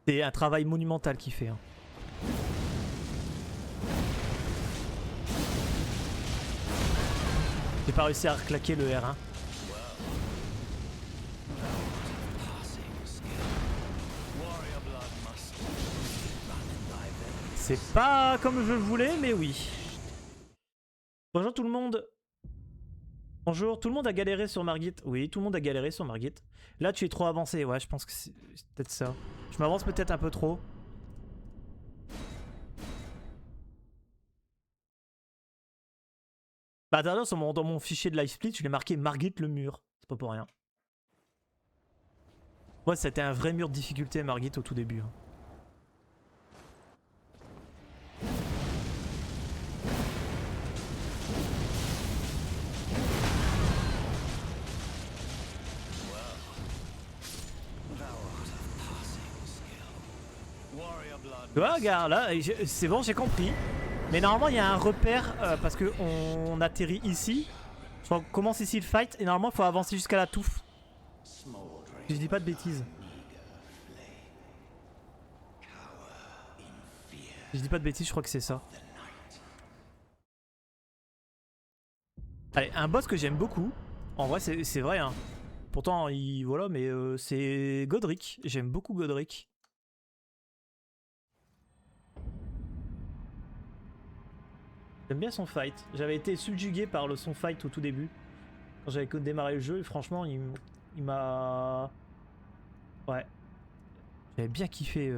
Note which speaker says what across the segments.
Speaker 1: C'est un travail monumental qu'il fait. Hein. J'ai pas réussi à claquer le R1. C'est pas comme je le voulais, mais oui. Bonjour tout le monde. Bonjour, tout le monde a galéré sur Margit. Oui, tout le monde a galéré sur Margit. Là, tu es trop avancé. Ouais, je pense que c'est peut-être ça. Je m'avance peut-être un peu trop. Bah, d'ailleurs, dans mon fichier de live split, je l'ai marqué Margit le mur. C'est pas pour rien. Ouais, c'était un vrai mur de difficulté, Margit, au tout début. Hein. Tu vois, regarde, là, c'est bon, j'ai compris. Mais normalement, il y a un repère parce qu'on atterrit ici. On commence ici le fight et normalement, il faut avancer jusqu'à la touffe. Je dis pas de bêtises. Je dis pas de bêtises, je crois que c'est ça. Allez, un boss que j'aime beaucoup. En vrai, c'est vrai. Hein. Pourtant, voilà, mais c'est Godric. J'aime beaucoup Godric. J'aime bien son fight. J'avais été subjugué par son fight au tout début. Quand j'avais démarré le jeu, et franchement, il m'a... Ouais. J'avais bien kiffé...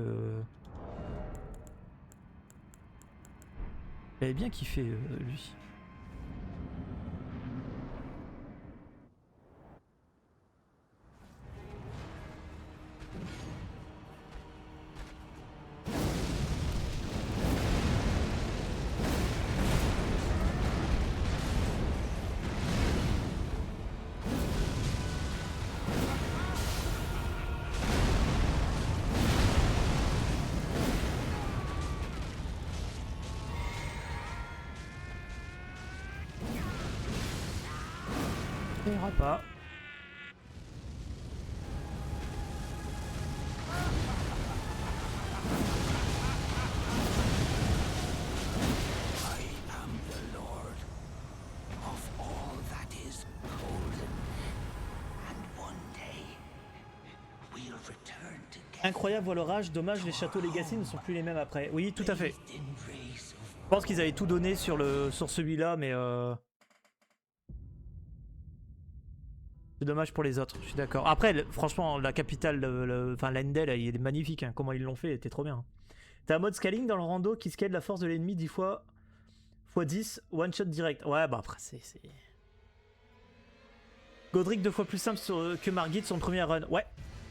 Speaker 1: J'avais bien kiffé, lui. Ça ira pas. Incroyable voit l'orage, dommage les châteaux Legacy ne sont plus les mêmes après. Oui, tout à fait. Je pense qu'ils avaient tout donné sur celui-là, mais c'est dommage pour les autres, je suis d'accord. Après, franchement, la capitale, enfin l'Endel, il est magnifique, hein. Comment ils l'ont fait, était trop bien. T'as un mode scaling dans le rando qui scale la force de l'ennemi 10 fois x 10, one shot direct. Ouais, bah après, c'est... Godric 2 fois plus simple que Margit sur le premier run. Ouais,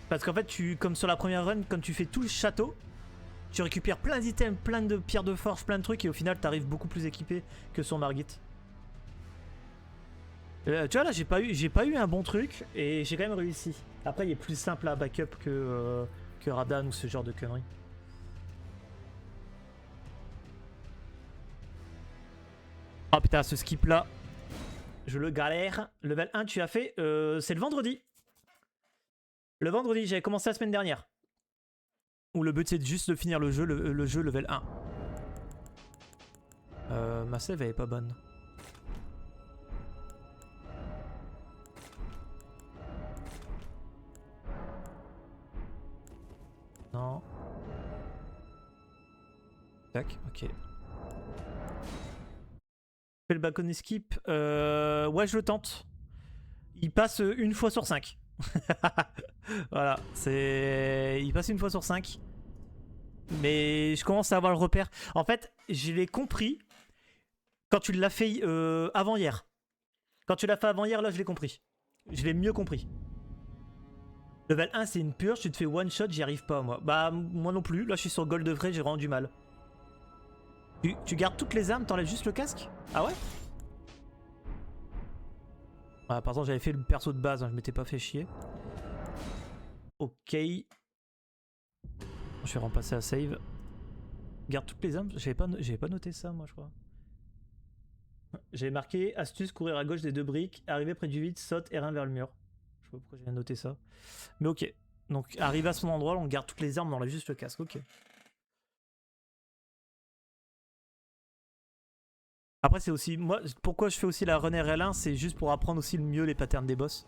Speaker 1: parce qu'en fait, comme sur la première run, quand tu fais tout le château, tu récupères plein d'items, plein de pierres de force, plein de trucs, et au final, t'arrives beaucoup plus équipé que sur Margit. Tu vois, là, j'ai pas eu un bon truc, et j'ai quand même réussi. Après, il est plus simple à backup que Radan ou ce genre de conneries. Oh putain, ce skip là, je le galère. Level 1, tu as fait, c'est le vendredi. Le vendredi, j'avais commencé la semaine dernière. Où le but c'est juste de finir le jeu level 1. Ma save elle est pas bonne. Non. Tac, ok. Fais le balcon skip. Ouais, je le tente. Il passe une fois sur 5. Voilà, c'est... Il passe une fois sur 5. Mais je commence à avoir le repère. En fait, je l'ai compris quand tu l'as fait avant hier. Quand tu l'as fait avant hier, là, je l'ai compris. Je l'ai mieux compris. Level 1, c'est une purge, tu te fais one shot, j'y arrive pas, moi. Bah, moi non plus. Là, je suis sur gold de vrai, j'ai vraiment du mal. Tu gardes toutes les armes, t'enlèves juste le casque? Ah ouais? Ah, par exemple, j'avais fait le perso de base, hein, je m'étais pas fait chier. Ok. Je vais remplacer à save. Garde toutes les armes. J'avais pas noté ça, moi, je crois. J'avais marqué astuce, courir à gauche des 2 briques, arriver près du vide, saute R1 vers le mur. Je sais pas pourquoi j'ai noté ça. Mais ok. Donc arrivé à son endroit, on garde toutes les armes, on enlève juste le casque, ok. Après c'est aussi, moi pourquoi je fais aussi la run RL1, c'est juste pour apprendre aussi le mieux les patterns des boss.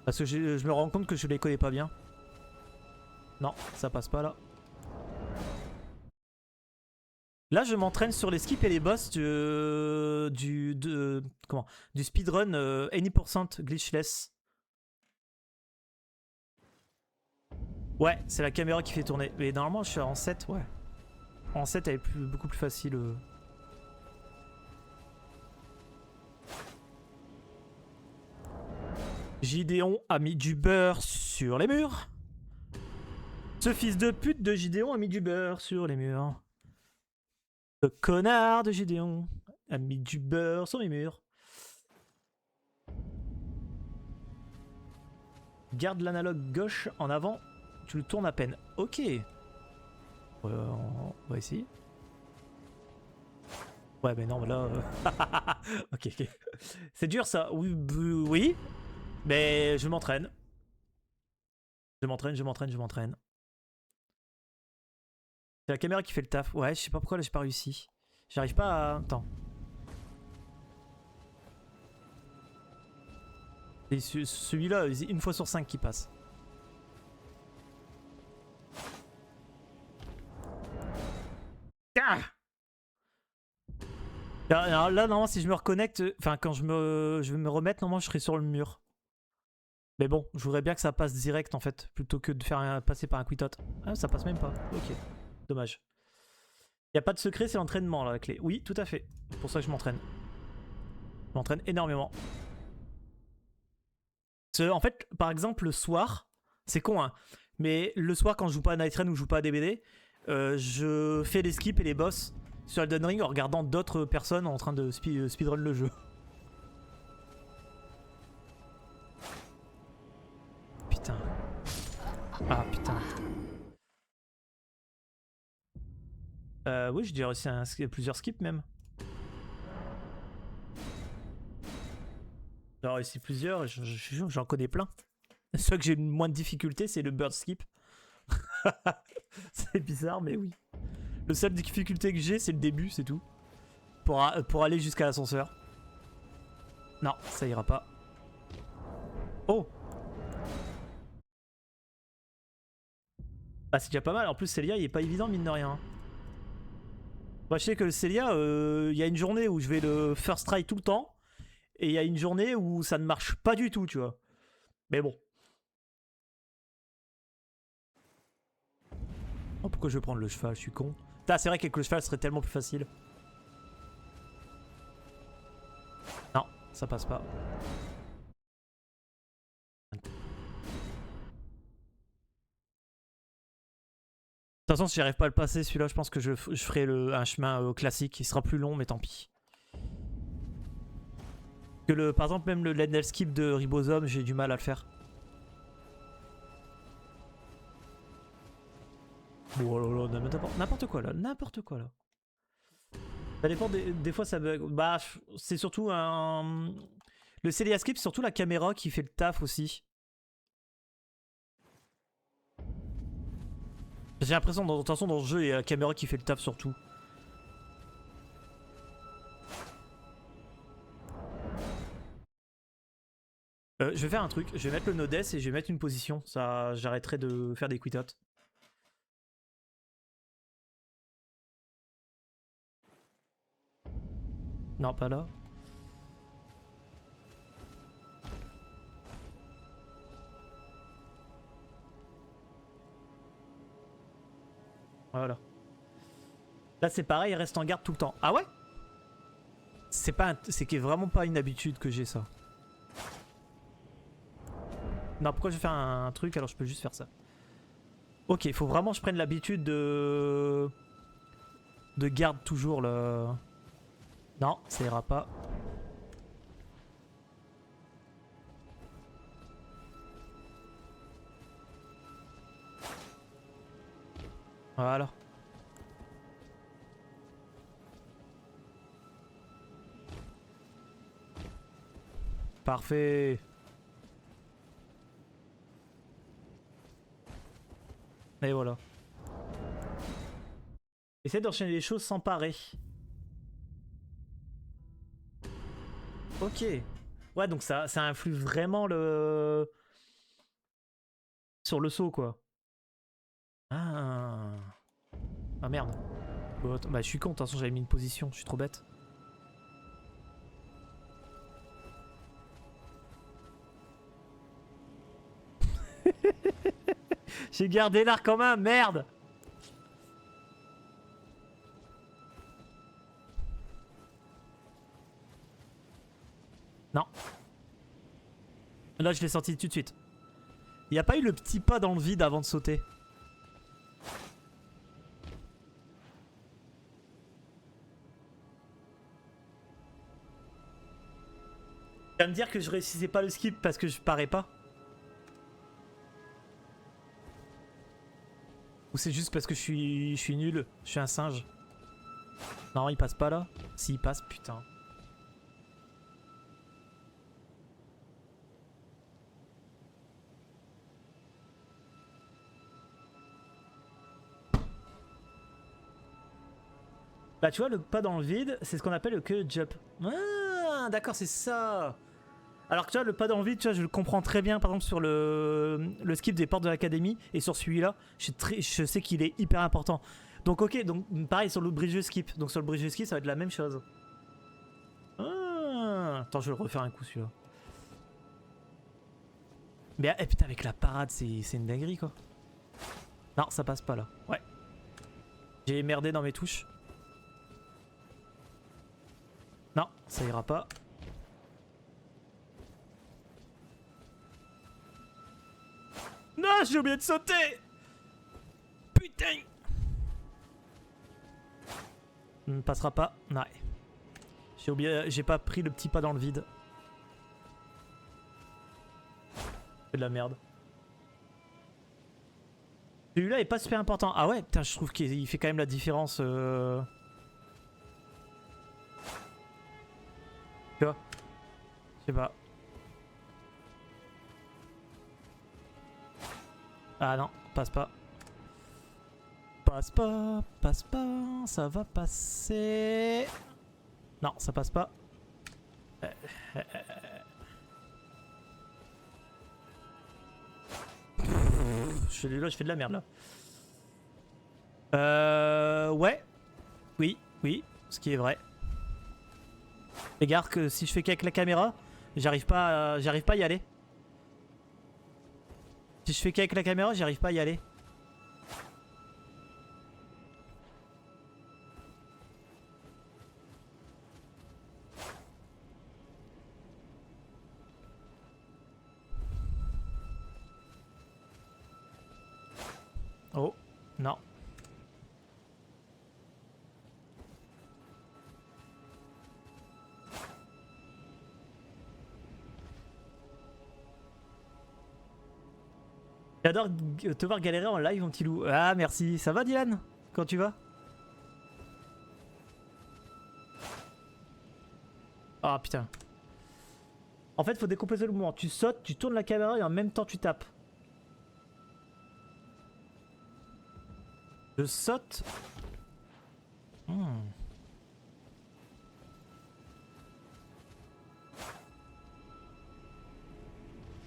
Speaker 1: Parce que je me rends compte que je les connais pas bien. Non, ça passe pas là. Là je m'entraîne sur les skips et les boss du speedrun Any% glitchless. Ouais, c'est la caméra qui fait tourner. Mais normalement je suis en 7, ouais. En 7 elle est beaucoup plus facile. Gideon a mis du beurre sur les murs. Ce fils de pute de Gideon a mis du beurre sur les murs. Le connard de Gideon a mis du beurre sur les murs. Garde l'analogue gauche en avant, tu le tournes à peine. Ok. On va essayer. Ouais, mais non, mais là. Ok, ok. C'est dur ça. Oui, oui. Mais je m'entraîne. Je m'entraîne. C'est la caméra qui fait le taf. Ouais, je sais pas pourquoi là j'ai pas réussi. J'arrive pas à. Attends. Et celui-là, une fois sur 5 qui passe. Ah! Alors là, normalement, si je me reconnecte, enfin, quand je vais me remettre, normalement, je serai sur le mur. Mais bon, je voudrais bien que ça passe direct en fait, plutôt que de faire passer par un quitot. Ah, ça passe même pas. Ok, dommage. Y a pas de secret, c'est l'entraînement là, la clé. Oui, tout à fait. C'est pour ça que je m'entraîne. Je m'entraîne énormément. En fait, par exemple, le soir, c'est con, hein, mais le soir, quand je joue pas à Night Rain ou je joue pas à DBD, je fais les skips et les boss sur Elden Ring en regardant d'autres personnes en train de speedrun le jeu. Putain. Ah putain. Oui, je dirais aussi plusieurs skips même. J'en ai réussi plusieurs, j'en connais plein. Celui que j'ai le moins de difficulté, c'est le bird skip. C'est bizarre, mais oui. Le seul difficulté que j'ai, c'est le début, c'est tout. Pour aller jusqu'à l'ascenseur. Non, ça ira pas. Oh! Bah, c'est déjà pas mal. En plus, Célia, il est pas évident, mine de rien. Bah, je sais que le Célia, il y a une journée où je vais le first try tout le temps. Et il y a une journée où ça ne marche pas du tout, tu vois. Mais bon. Oh, pourquoi je vais prendre le cheval? Je suis con. C'est vrai qu'avec le cheval, ce serait tellement plus facile. Non, ça passe pas. De toute façon, si j'arrive pas à le passer, celui-là, je pense que je ferai un chemin classique. Il sera plus long, mais tant pis. Par exemple, même le Lendl Skip de Ribosome, j'ai du mal à le faire. Oh là là, n'importe quoi là, n'importe quoi là. Ça dépend, des fois ça bug. Bah, c'est surtout un. Le Celia Skip, c'est surtout la caméra qui fait le taf aussi. J'ai l'impression, de toute façon, dans le jeu, il y a la caméra qui fait le taf surtout. Je vais faire un truc, je vais mettre le Nodes et je vais mettre une position. Ça, j'arrêterai de faire des quitots. Non, pas là. Voilà. Là, c'est pareil, il reste en garde tout le temps. Ah ouais? C'est vraiment pas une habitude que j'ai ça. Non, pourquoi je vais faire un truc alors je peux juste faire ça? Ok, il faut vraiment que je prenne l'habitude de garde toujours le. Non, ça ira pas. Voilà. Parfait. Et voilà. Essaye d'enchaîner les choses sans parer. Ok. Ouais, donc ça influe vraiment le... sur le saut, quoi. Ah. Ah merde. Bon, bah je suis con, de toute façon j'avais mis une position, je suis trop bête. J'ai gardé l'arc en main, merde. Non. Là je l'ai senti tout de suite. Il n'y a pas eu le petit pas dans le vide avant de sauter. Tu vas me dire que je réussissais pas le skip parce que je parais pas? Ou c'est juste parce que je suis nul? Je suis un singe? Non, il passe pas là? Si, il passe, putain. Bah tu vois, le pas dans le vide, c'est ce qu'on appelle le que jump. Ah, d'accord, c'est ça. Alors que tu vois, le pas dans le vide, tu vois, je le comprends très bien, par exemple, sur le skip des portes de l'académie, et sur celui-là, je sais qu'il est hyper important. Donc ok, donc pareil sur le bridge skip. Donc sur le bridge skip, ça va être la même chose. Ah, attends, je vais le refaire un coup celui-là. Mais putain, avec la parade, c'est une dinguerie quoi. Non, ça passe pas là. Ouais. J'ai merdé dans mes touches. Non, ça ira pas. Non, j'ai oublié de sauter. Putain. Ne passera pas. Ouais. J'ai oublié, j'ai pas pris le petit pas dans le vide. C'est de la merde. Celui-là est pas super important. Ah ouais, putain, je trouve qu'il fait quand même la différence. Tu vois? Je sais pas. Ah non, passe pas. Passe pas, ça va passer. Non, ça passe pas. Là, je fais de la merde là. Ouais. Oui, oui, ce qui est vrai. Égard que si je fais qu'avec la caméra, j'arrive pas à y aller. Si je fais qu'avec la caméra, j'arrive pas à y aller. Oh, non. J'adore te voir galérer en live, mon petit loup. Ah, merci. Ça va, Dylan? Quand tu vas? Ah, putain. En fait, faut décomposer le mouvement. Tu sautes, tu tournes la caméra et en même temps, tu tapes. Je saute. Hmm.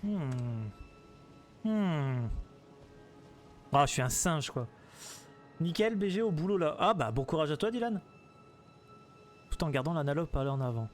Speaker 1: Hmm. Hmm. Ah, je suis un singe, quoi. Nickel, BG au boulot, là. Ah, bah, bon courage à toi, Dylan. Tout en gardant l'analogue par là en avant.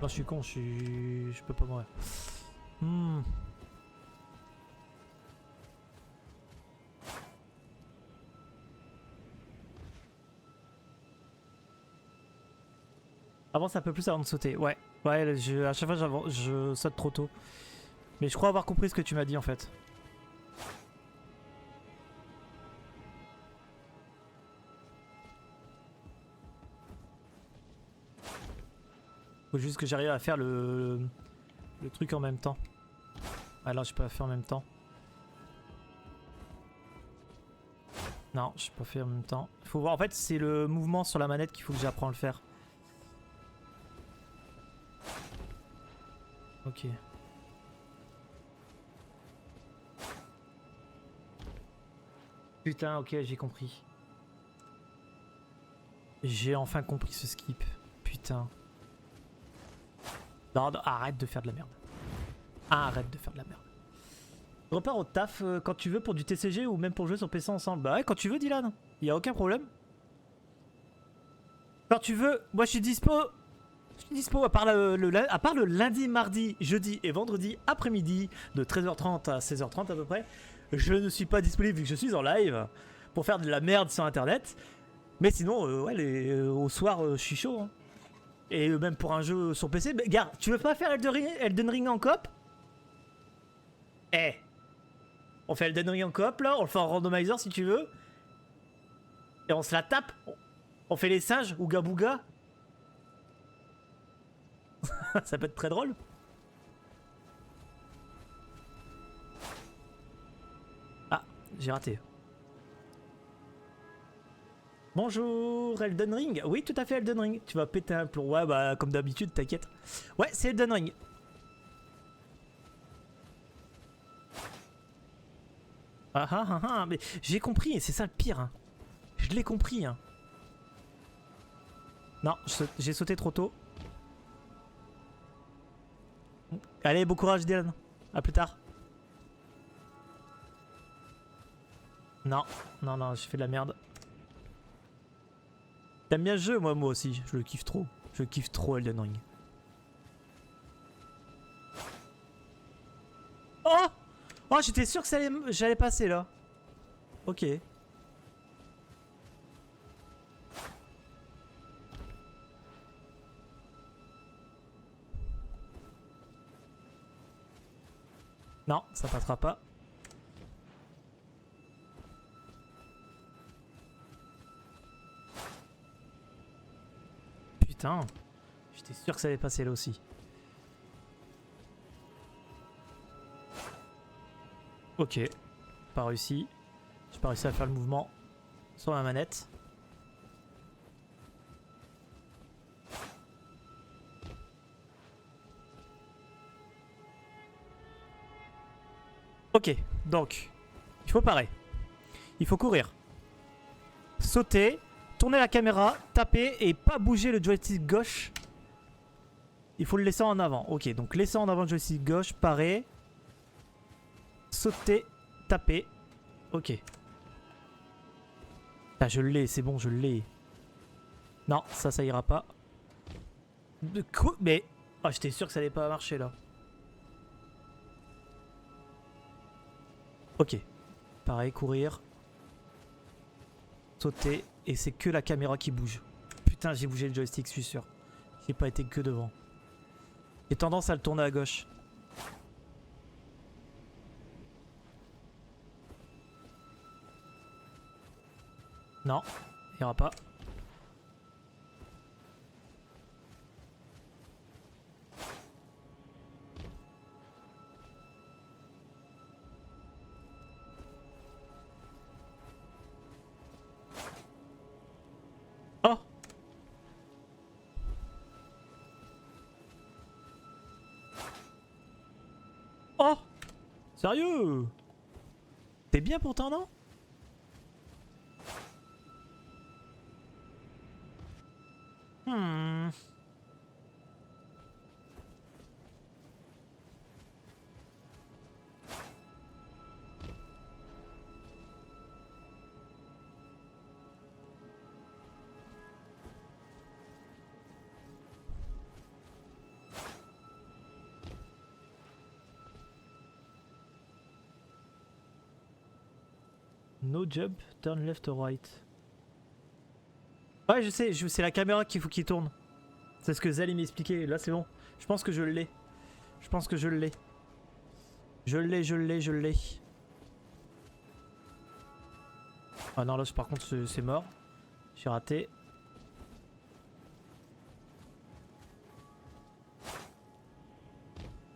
Speaker 1: Non, je suis con, je peux pas mourir. Hmm. Avance un peu plus avant de sauter. Ouais, ouais, à chaque fois je saute trop tôt. Mais je crois avoir compris ce que tu m'as dit en fait. Faut juste que j'arrive à faire le truc en même temps. Ah là, je peux pas faire en même temps. Non, je peux pas faire en même temps. Faut voir, en fait, c'est le mouvement sur la manette qu'il faut que j'apprends à le faire. Ok. Putain, ok, j'ai compris. J'ai enfin compris ce skip. Putain. Non, non, arrête de faire de la merde. Arrête de faire de la merde. Je repars au taf quand tu veux pour du TCG ou même pour jouer sur PC ensemble. Bah ouais, quand tu veux, Dylan. Y a aucun problème. Quand tu veux, moi je suis dispo. Je suis dispo à part le lundi, mardi, jeudi et vendredi après-midi de 13h30 à 16h30 à peu près. Je ne suis pas disponible vu que je suis en live pour faire de la merde sur internet. Mais sinon, ouais, au soir, je suis chaud. Hein. Et même pour un jeu sur PC. Mais, gars, tu veux pas faire Elden Ring en coop? Eh, on fait Elden Ring en coop là, on le fait en randomizer si tu veux. Et on se la tape. On fait les singes, Ouga Bouga. Ça peut être très drôle. Ah, j'ai raté. Bonjour Elden Ring. Oui, tout à fait Elden Ring. Tu vas péter un plomb. Ouais, bah comme d'habitude, t'inquiète. Ouais, c'est Elden Ring. Ah ah ah ah, mais j'ai compris, et c'est ça le pire. Hein. Je l'ai compris. Hein. Non, j'ai sauté trop tôt. Allez, bon courage Dylan. A plus tard. Non, non, non, j'ai fait de la merde. T'aimes bien le jeu, moi aussi. Je le kiffe trop. Je kiffe trop Elden Ring. Oh! Oh, j'étais sûr que j'allais passer là. Ok. Non, ça passera pas. Putain. J'étais sûr que ça allait passer là aussi. Ok. Pas réussi. J'ai pas réussi à faire le mouvement sur la manette. Ok. Donc, il faut pareil. Il faut courir. Sauter. Tourner la caméra. Taper et pas bouger le joystick gauche. Il faut le laisser en avant. Ok, donc laisser en avant le joystick gauche. Parer. Sauter. Taper. Ok. Ah, je l'ai, c'est bon, je l'ai. Non, ça ira pas. De quoi? Mais... Oh, j'étais sûr que ça allait pas marcher, là. Ok. Pareil, courir. Sauter. Et c'est que la caméra qui bouge. Putain, j'ai bougé le joystick, je suis sûr. J'ai pas été que devant. J'ai tendance à le tourner à gauche. Non, il ira pas. Oh! Oh! Sérieux? T'es bien pourtant, non? Hmm. No jump, turn left or right. Ouais, je sais, c'est la caméra qu'il faut qu'il tourne. C'est ce que Zell m'a expliqué. Là, c'est bon. Je pense que je l'ai. Je pense que je l'ai. Je l'ai. Ah non, là, par contre, c'est mort. J'ai raté.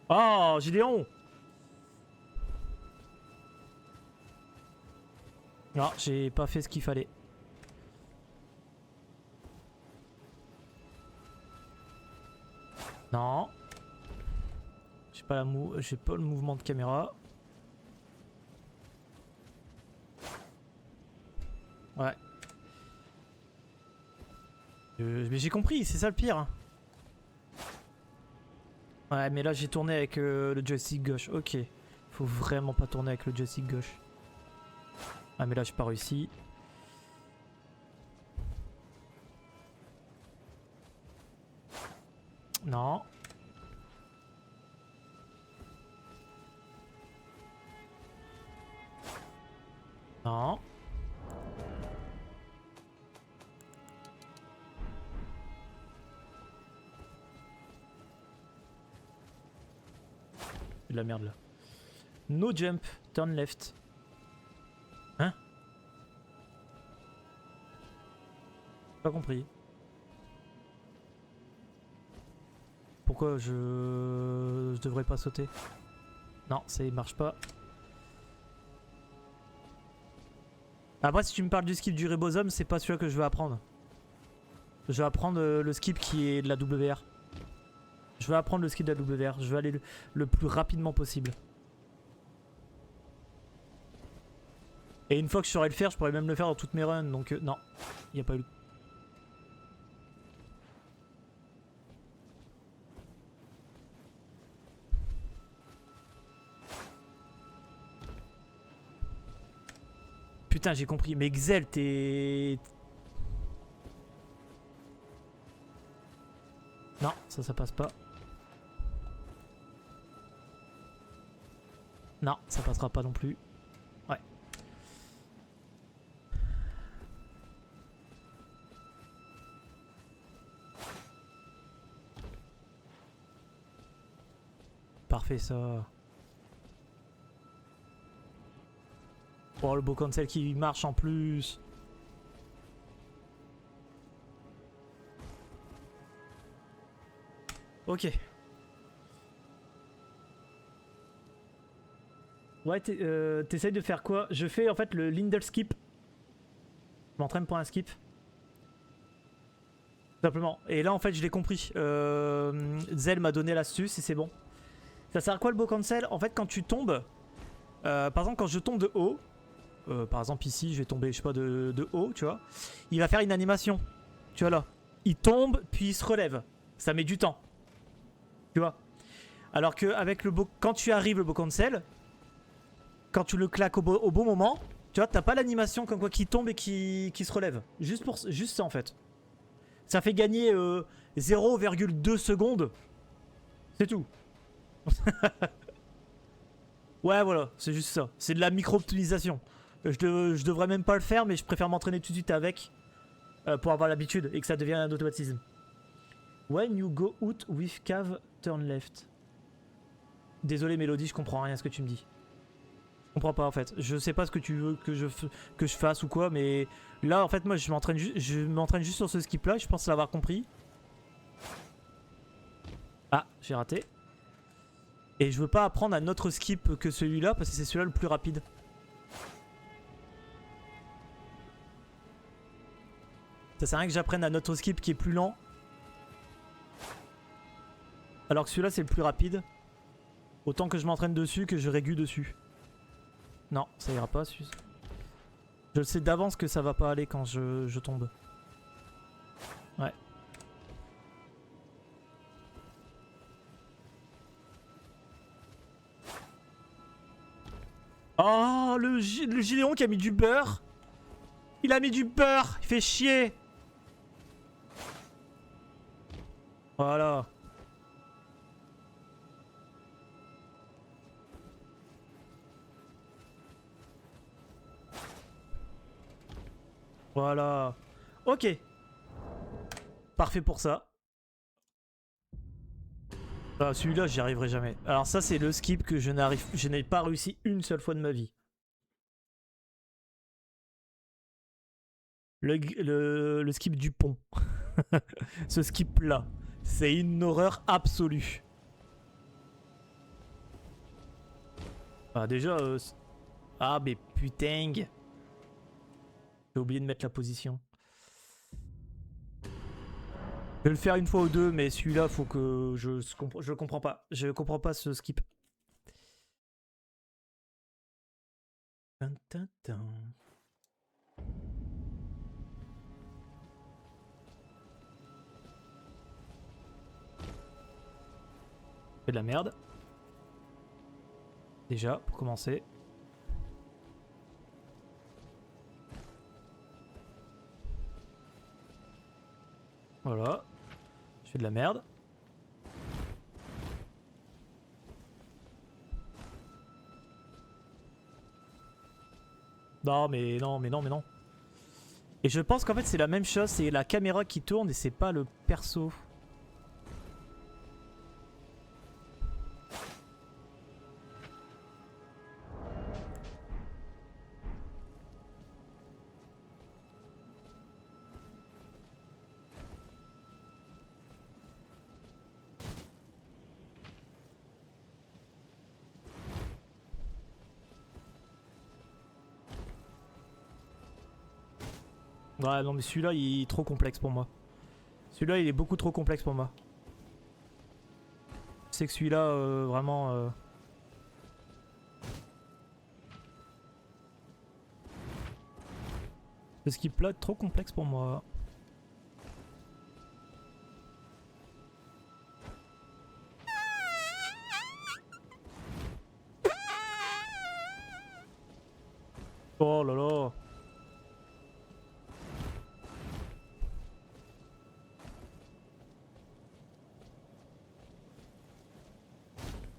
Speaker 1: Oh, Gideon! Non, j'ai pas fait ce qu'il fallait. Non. J'ai pas le mouvement de caméra. Ouais. Mais j'ai compris, c'est ça le pire. Ouais, mais là j'ai tourné avec le joystick gauche. Ok. Faut vraiment pas tourner avec le joystick gauche. Ah, mais là j'ai pas réussi. Non. Non. De la merde là. No jump, turn left. Hein? Pas compris. Pourquoi je devrais pas sauter? Non, ça marche pas. Après, si tu me parles du skip du ribosome, c'est pas celui-là que je veux apprendre. Je vais apprendre le skip qui est de la WR. Je vais apprendre le skip de la WR. Je vais aller le plus rapidement possible. Et une fois que je saurai le faire, je pourrais même le faire dans toutes mes runs. Donc non, il n'y a pas eu... Putain, j'ai compris. Mais Xel, t'es... Non, ça passe pas. Non, ça passera pas non plus. Ouais. Parfait ça. Oh, le beau cancel qui marche en plus. Ok. Ouais, t'essayes de faire quoi? Je fais en fait le Lindel skip. Je m'entraîne pour un skip. Simplement. Et là en fait je l'ai compris. Zell m'a donné l'astuce et c'est bon. Ça sert à quoi le beau cancel? En fait quand tu tombes, par exemple quand je tombe de haut, par exemple ici je vais tomber je sais pas de haut, tu vois, il va faire une animation. Tu vois là. Il tombe puis il se relève. Ça met du temps. Tu vois. Alors que avec quand tu arrives le beau cancel, quand tu le claques au bon moment, tu vois, t'as pas l'animation comme quoi qui tombe et qui se relève. Juste ça en fait. Ça fait gagner 0,2 secondes. C'est tout. Ouais, voilà, c'est juste ça. C'est de la micro-optimisation. Je devrais même pas le faire, mais je préfère m'entraîner tout de suite avec pour avoir l'habitude et que ça devienne un automatisme. When you go out with cave, turn left. Désolé Mélodie, je comprends rien à ce que tu me dis. Je comprends pas en fait. Je sais pas ce que tu veux que je fasse ou quoi, mais là en fait moi je m'entraîne juste sur ce skip là, je pense l'avoir compris. Ah, j'ai raté. Et je veux pas apprendre un autre skip que celui-là parce que c'est celui-là le plus rapide. Ça sert à rien que j'apprenne un autre skip qui est plus lent. Alors que celui-là c'est le plus rapide. Autant que je m'entraîne dessus que je régule dessus. Non, ça ira pas. Je le sais d'avance que ça va pas aller quand je tombe. Ouais. Oh, le Gideon qui a mis du beurre. Il a mis du beurre. Il fait chier. Voilà. Voilà. Ok. Parfait pour ça. Ah, celui-là, j'y arriverai jamais. Alors ça, c'est le skip que je n'ai pas réussi une seule fois de ma vie. Le skip du pont. Ce skip-là. C'est une horreur absolue. Ah, déjà... Ah, mais putain. J'ai oublié de mettre la position. Je vais le faire une fois ou deux, mais celui-là, faut que je comprends pas. Je comprends pas ce skip. C'est de la merde. Déjà, pour commencer. Voilà. Je fais de la merde. Non, mais non, mais non, mais non. Et je pense qu'en fait, c'est la même chose. C'est la caméra qui tourne et c'est pas le perso. Ouais, non, mais celui-là, il est trop complexe pour moi. Celui-là, il est beaucoup trop complexe pour moi. C'est que celui-là, vraiment... Ce skip-là est trop complexe pour moi. Oh là là.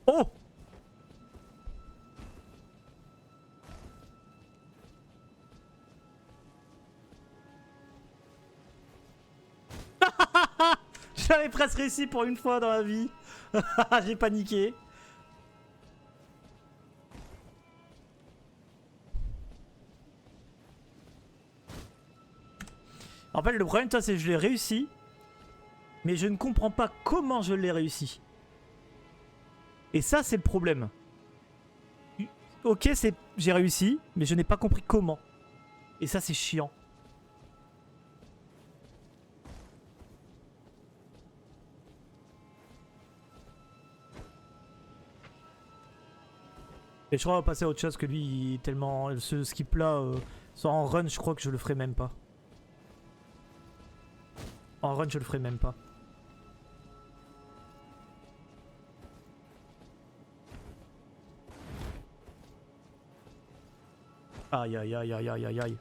Speaker 1: Oh! J'avais presque réussi pour une fois dans la vie. J'ai paniqué. En fait, le problème, toi, c'est que je l'ai réussi. Mais je ne comprends pas comment je l'ai réussi. Et ça, c'est le problème. Ok, j'ai réussi, mais je n'ai pas compris comment. Et ça, c'est chiant. Et je crois qu'on va passer à autre chose que lui, tellement... Ce skip-là, soit en run, je crois que je le ferai même pas. En run, je le ferai même pas. Aïe aïe aïe aïe aïe aïe aïe.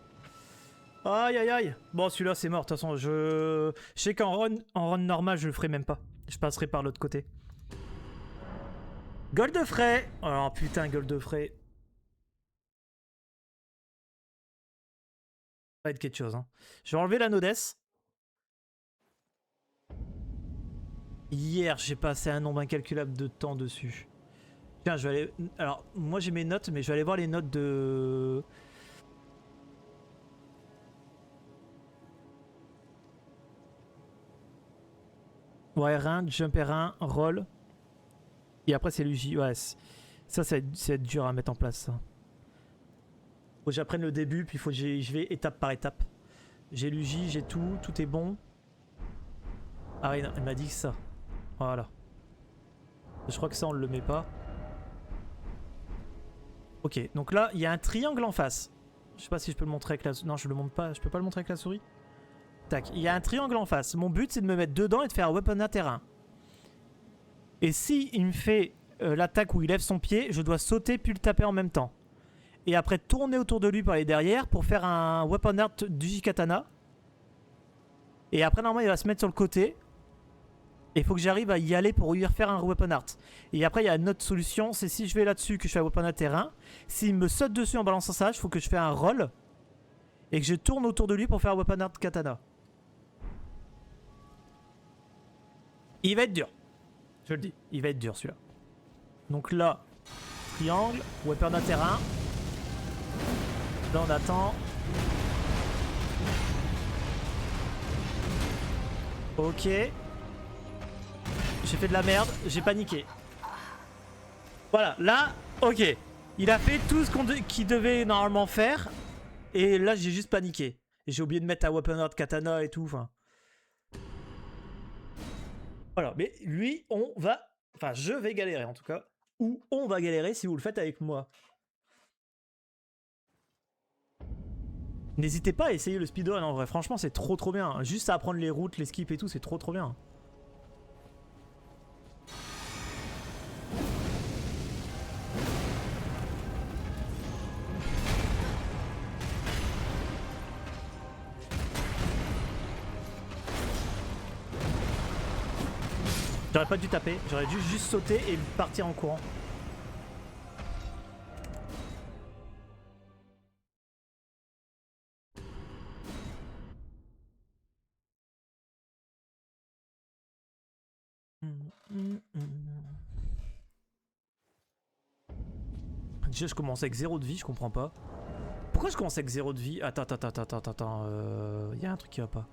Speaker 1: Aïe aïe aïe. Bon, celui-là, c'est mort. De toute façon, je sais qu'en run normal, je le ferai même pas. Je passerai par l'autre côté. Goldfray. Oh putain, Goldfray. Ça va être quelque chose. Hein. Je vais enlever la Nodesse. Hier, j'ai passé un nombre incalculable de temps dessus. Tiens, je vais aller... Alors, moi j'ai mes notes, mais je vais aller voir les notes de... Ouais, R1, Jump R1, Roll. Et après, c'est l'UJ. Ouais, ça va être dur à mettre en place, ça. Faut que j'apprenne le début, puis je vais étape par étape. J'ai l'UJ, j'ai tout, tout est bon. Ah oui, elle m'a dit ça. Voilà. Je crois que ça, on le met pas. Ok, donc là, il y a un triangle en face. Je sais pas si je peux le montrer avec la... Non, je le montre pas. Je peux pas le montrer avec la souris. Tac, il y a un triangle en face. Mon but, c'est de me mettre dedans et de faire un weapon à terrain. Et si il me fait l'attaque où il lève son pied, je dois sauter puis le taper en même temps. Et après, tourner autour de lui par les derrière pour faire un weapon art du katana. Et après, normalement, il va se mettre sur le côté. Et il faut que j'arrive à y aller pour lui refaire un weapon art. Et après, il y a une autre solution. C'est si je vais là-dessus que je fais un weapon à terrain. S'il me saute dessus en balançant ça, il faut que je fasse un roll. et que je tourne autour de lui pour faire Weapon Art Katana. Il va être dur. Je le dis, il va être dur celui-là. Donc là, triangle, Weapon Art terrain. Là on attend. Ok. J'ai fait de la merde, j'ai paniqué. Voilà, là, ok. Il a fait tout ce qu'il devait normalement faire. Et là, j'ai juste paniqué. Et j'ai oublié de mettre un Weapon Art Katana et tout. Enfin. Voilà, mais lui, on va... Enfin, je vais galérer en tout cas. Ou on va galérer si vous le faites avec moi. N'hésitez pas à essayer le speedrun en vrai. Franchement, c'est trop bien. Juste à apprendre les routes, les skips et tout, c'est trop bien. J'aurais pas dû taper, j'aurais dû juste sauter et partir en courant. Déjà je commence avec 0 de vie, je comprends pas. Pourquoi je commence avec 0 de vie? Attends, y a un truc qui va pas.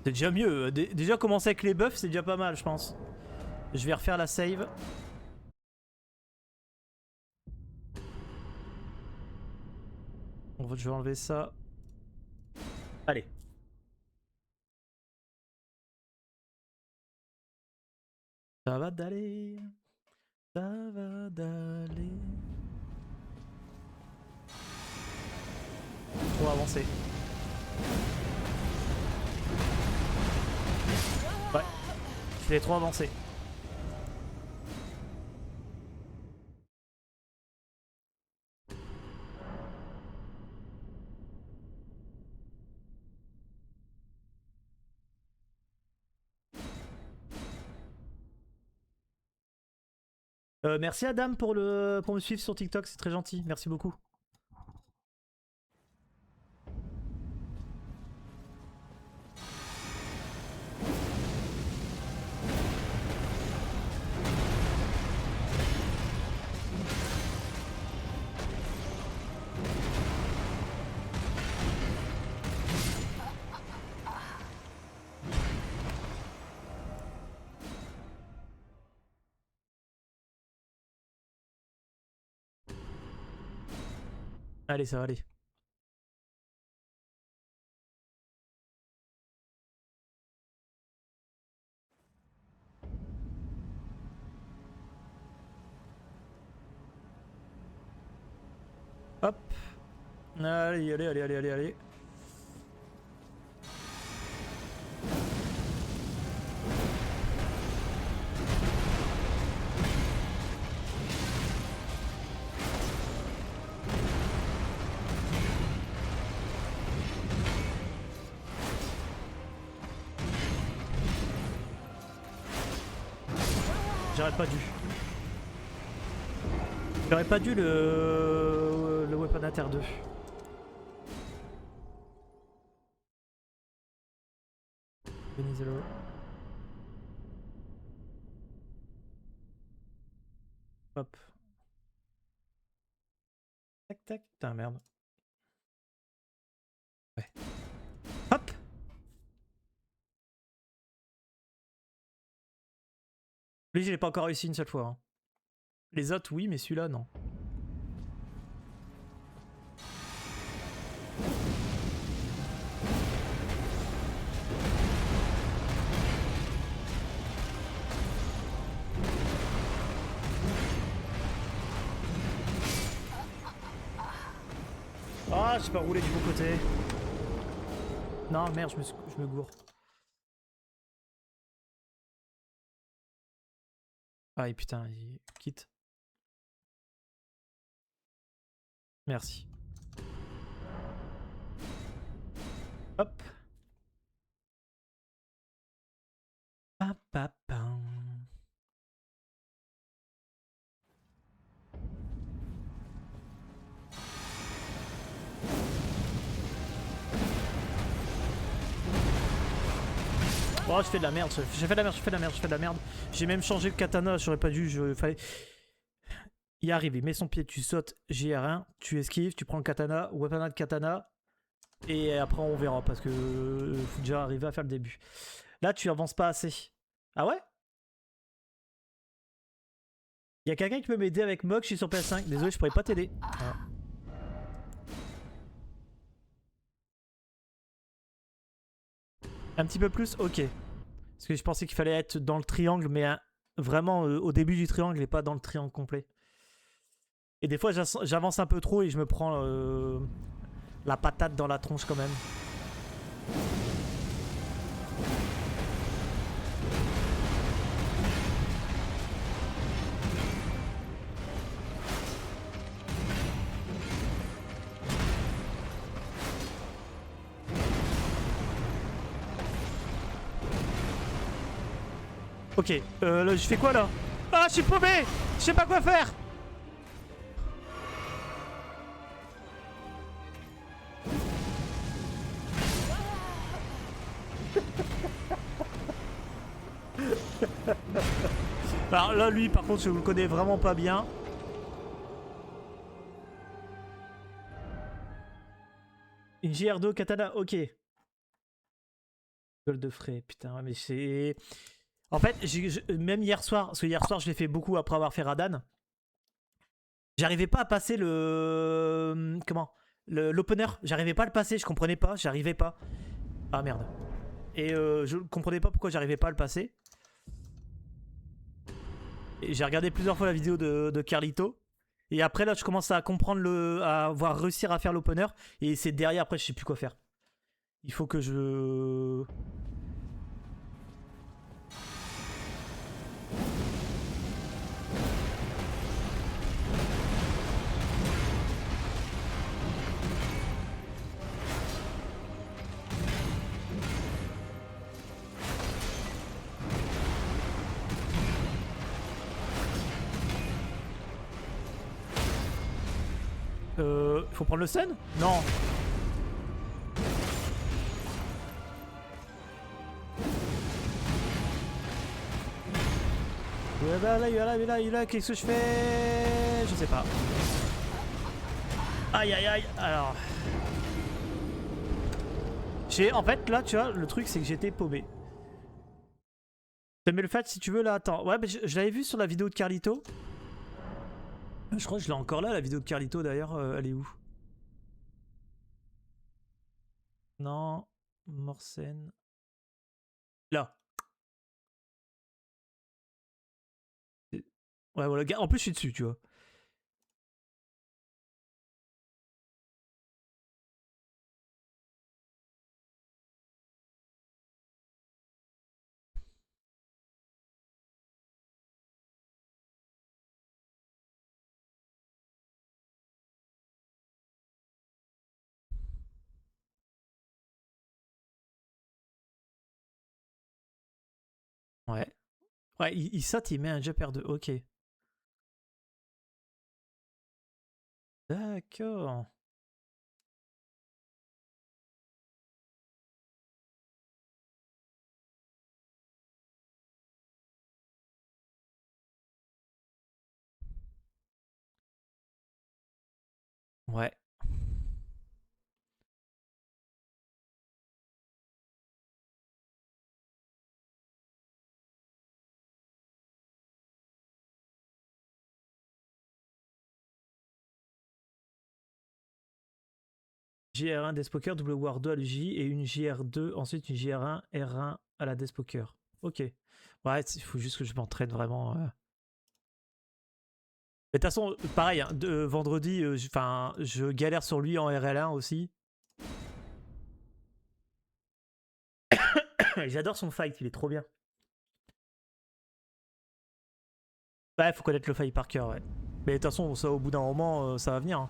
Speaker 1: C'est déjà mieux. Déjà commencer avec les buffs, c'est déjà pas mal, je pense. Je vais refaire la save. Je vais enlever ça. Allez. Ça va d'aller. Ça va d'aller. Trop avancé. Ouais. C'était trop avancé. Merci Adam pour me suivre sur TikTok, c'est très gentil. Merci beaucoup. Allez, ça va aller. Hop. Allez. J'aurais pas dû. J'aurais pas dû le Weapon Inter 2. Benizelo. Hop. Tac. Putain, merde. Ouais. Hop. Lui, je l'ai pas encore réussi une seule fois. Hein. Les autres, oui, mais celui-là, non. Ah, j'ai pas roulé du bon côté. Non, merde, je me gourre. Ah, et putain, il quitte. Merci. Hop. Oh, je fais de la merde, j'ai fait de la merde, je fais de la merde, je fais de la merde. J'ai même changé le katana, j'aurais pas dû, fallait... Il arrive, il met son pied, tu sautes JR1, tu esquives, tu prends le katana, weapon de katana, et après on verra, parce que faut déjà arriver à faire le début. Là, tu avances pas assez. Ah ouais? Il y a quelqu'un qui peut m'aider avec Mog, je suis sur PS5, désolé, je pourrais pas t'aider. Voilà. Un petit peu plus? Ok. Parce que je pensais qu'il fallait être dans le triangle, mais vraiment au début du triangle et pas dans le triangle complet. Et des fois, j'avance un peu trop et je me prends la patate dans la tronche quand même. Ok, là, je fais quoi là? Ah, je suis paumé! Je sais pas quoi faire! Alors là, lui, par contre, je le connais vraiment pas bien. Une JR2 katana, ok. Gueule de frais, putain, mais c'est... En fait, même hier soir, parce que hier soir, je l'ai fait beaucoup après avoir fait Radan. J'arrivais pas à passer le... Comment? L'opener. J'arrivais pas à le passer, je comprenais pas, j'arrivais pas. Ah merde. Et je comprenais pas pourquoi j'arrivais pas à le passer. Et j'ai regardé plusieurs fois la vidéo de Carlito. Et après là je commence à comprendre à voir réussir à faire l'opener. Et c'est derrière après je sais plus quoi faire. Il faut que je... Faut prendre le sun? Non. Là, qu'est-ce que je fais? Je sais pas. Aïe aïe aïe, alors... En fait là tu vois, le truc c'est que j'étais paumé. Mais le fait si tu veux là, attends. Ouais mais je l'avais vu sur la vidéo de Carlito. Je crois que je l'ai encore là la vidéo de Carlito d'ailleurs, elle est où? Non, Morsen. Là. Ouais, voilà. En plus, je suis dessus, tu vois. Ouais. Ouais, il saute, il met un jumper de. Ok. D'accord. Ouais. JR1 Despoker, double War 2 à l'UJ et une JR2, ensuite une JR1 R1 à la Despoker. Ok. Ouais, il faut juste que je m'entraîne vraiment. Mais de toute façon, pareil, hein, vendredi, je galère sur lui en RL1 aussi. J'adore son fight, il est trop bien. Ouais, faut connaître le fight par cœur, ouais. Mais de toute façon, ça, au bout d'un moment, ça va venir. Hein.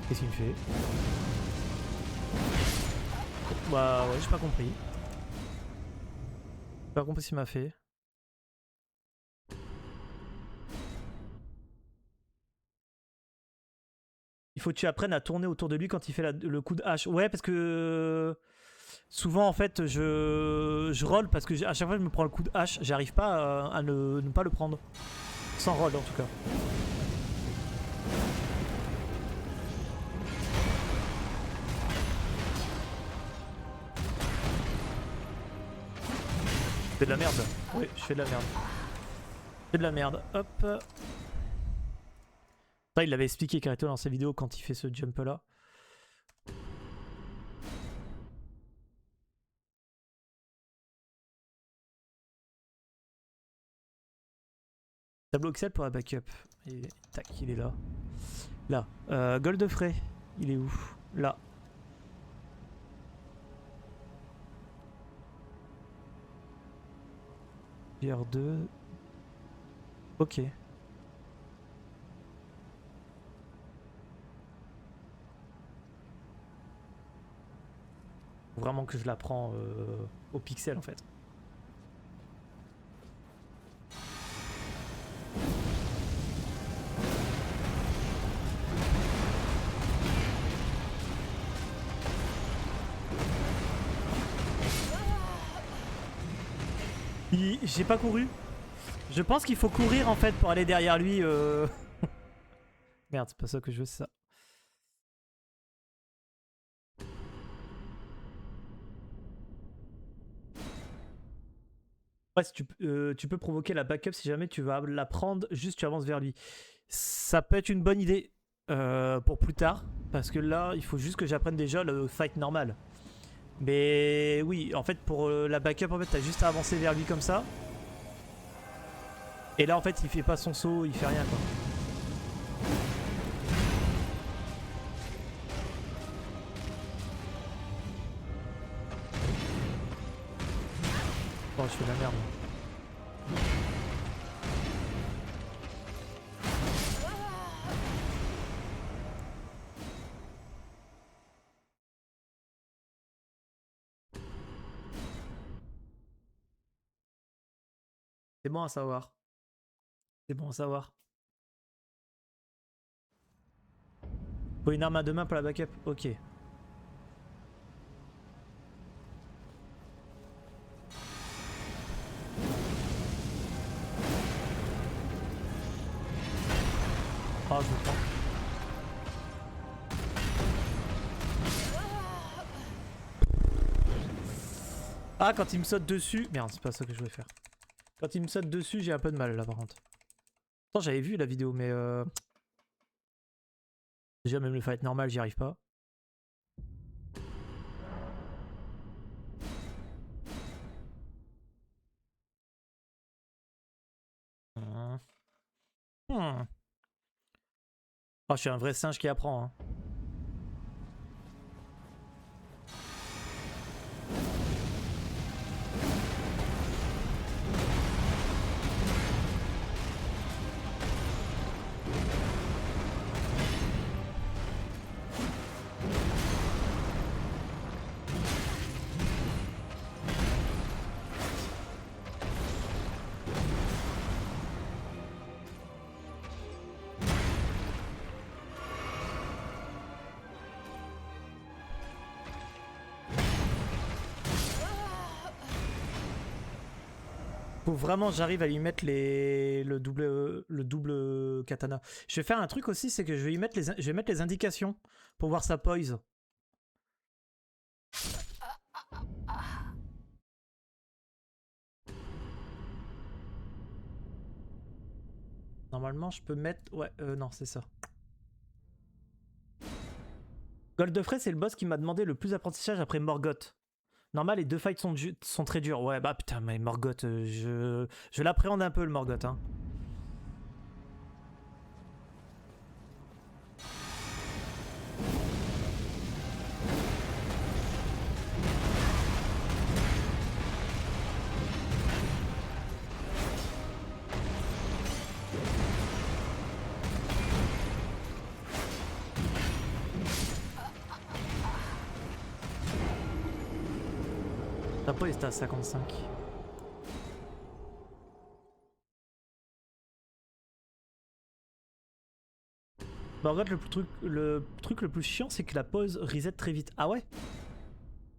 Speaker 1: Qu'est-ce qu'il me fait? Bah ouais, j'ai pas compris. J'ai pas compris ce qu'il m'a fait. faut que tu apprennes à tourner autour de lui quand il fait le coup de hache. Ouais, parce que souvent en fait je roll parce que à chaque fois que je me prends le coup de hache, j'arrive pas à ne pas le prendre. Sans roll en tout cas. Je fais de la merde. Oui, je fais de la merde. Je fais de la merde. Hop. Ça, il l'avait expliqué Kareto dans ses vidéos quand il fait ce jump là. Tableau Excel pour la backup. Et, tac, il est là. Là. Goldfray, il est où? Là. PR2. Ok. Faut vraiment que je la prends au pixel en fait. J'ai pas couru. Je pense qu'il faut courir en fait pour aller derrière lui. Merde, c'est pas ça que je veux, c'est ça. Ouais, tu peux provoquer la backup si jamais tu vas la prendre, juste tu avances vers lui. Ça peut être une bonne idée pour plus tard, parce que là, il faut juste que j'apprenne déjà le fight normal. Mais oui, en fait, pour la backup, en fait, t'as juste à avancer vers lui comme ça. Et là, en fait, il fait pas son saut, il fait rien, quoi. Oh, je fais de la merde. C'est bon à savoir. C'est bon à savoir. Faut une arme à deux mains pour la backup. Ok. Oh, je me prends. Ah, quand il me saute dessus... Merde, c'est pas ça que je voulais faire. Quand il me saute dessus, j'ai un peu de mal là par contre. Pourtant, j'avais vu la vidéo, mais... Déjà, même le fight normal, j'y arrive pas. Oh, je suis un vrai singe qui apprend. Hein. Faut vraiment j'arrive à lui mettre le double katana. Je vais faire un truc aussi, c'est que je vais mettre les indications pour voir sa poise. Normalement, je peux mettre... Ouais, non, c'est ça. Goldfray, c'est le boss qui m'a demandé le plus d'apprentissage après Morgoth. Normal, les deux fights sont très durs. Ouais, bah putain, mais Morgoth, je l'appréhende un peu le Morgoth. Hein. Ta poise est à 55. Par contre, le truc le plus chiant, c'est que la pause reset très vite. Ah ouais?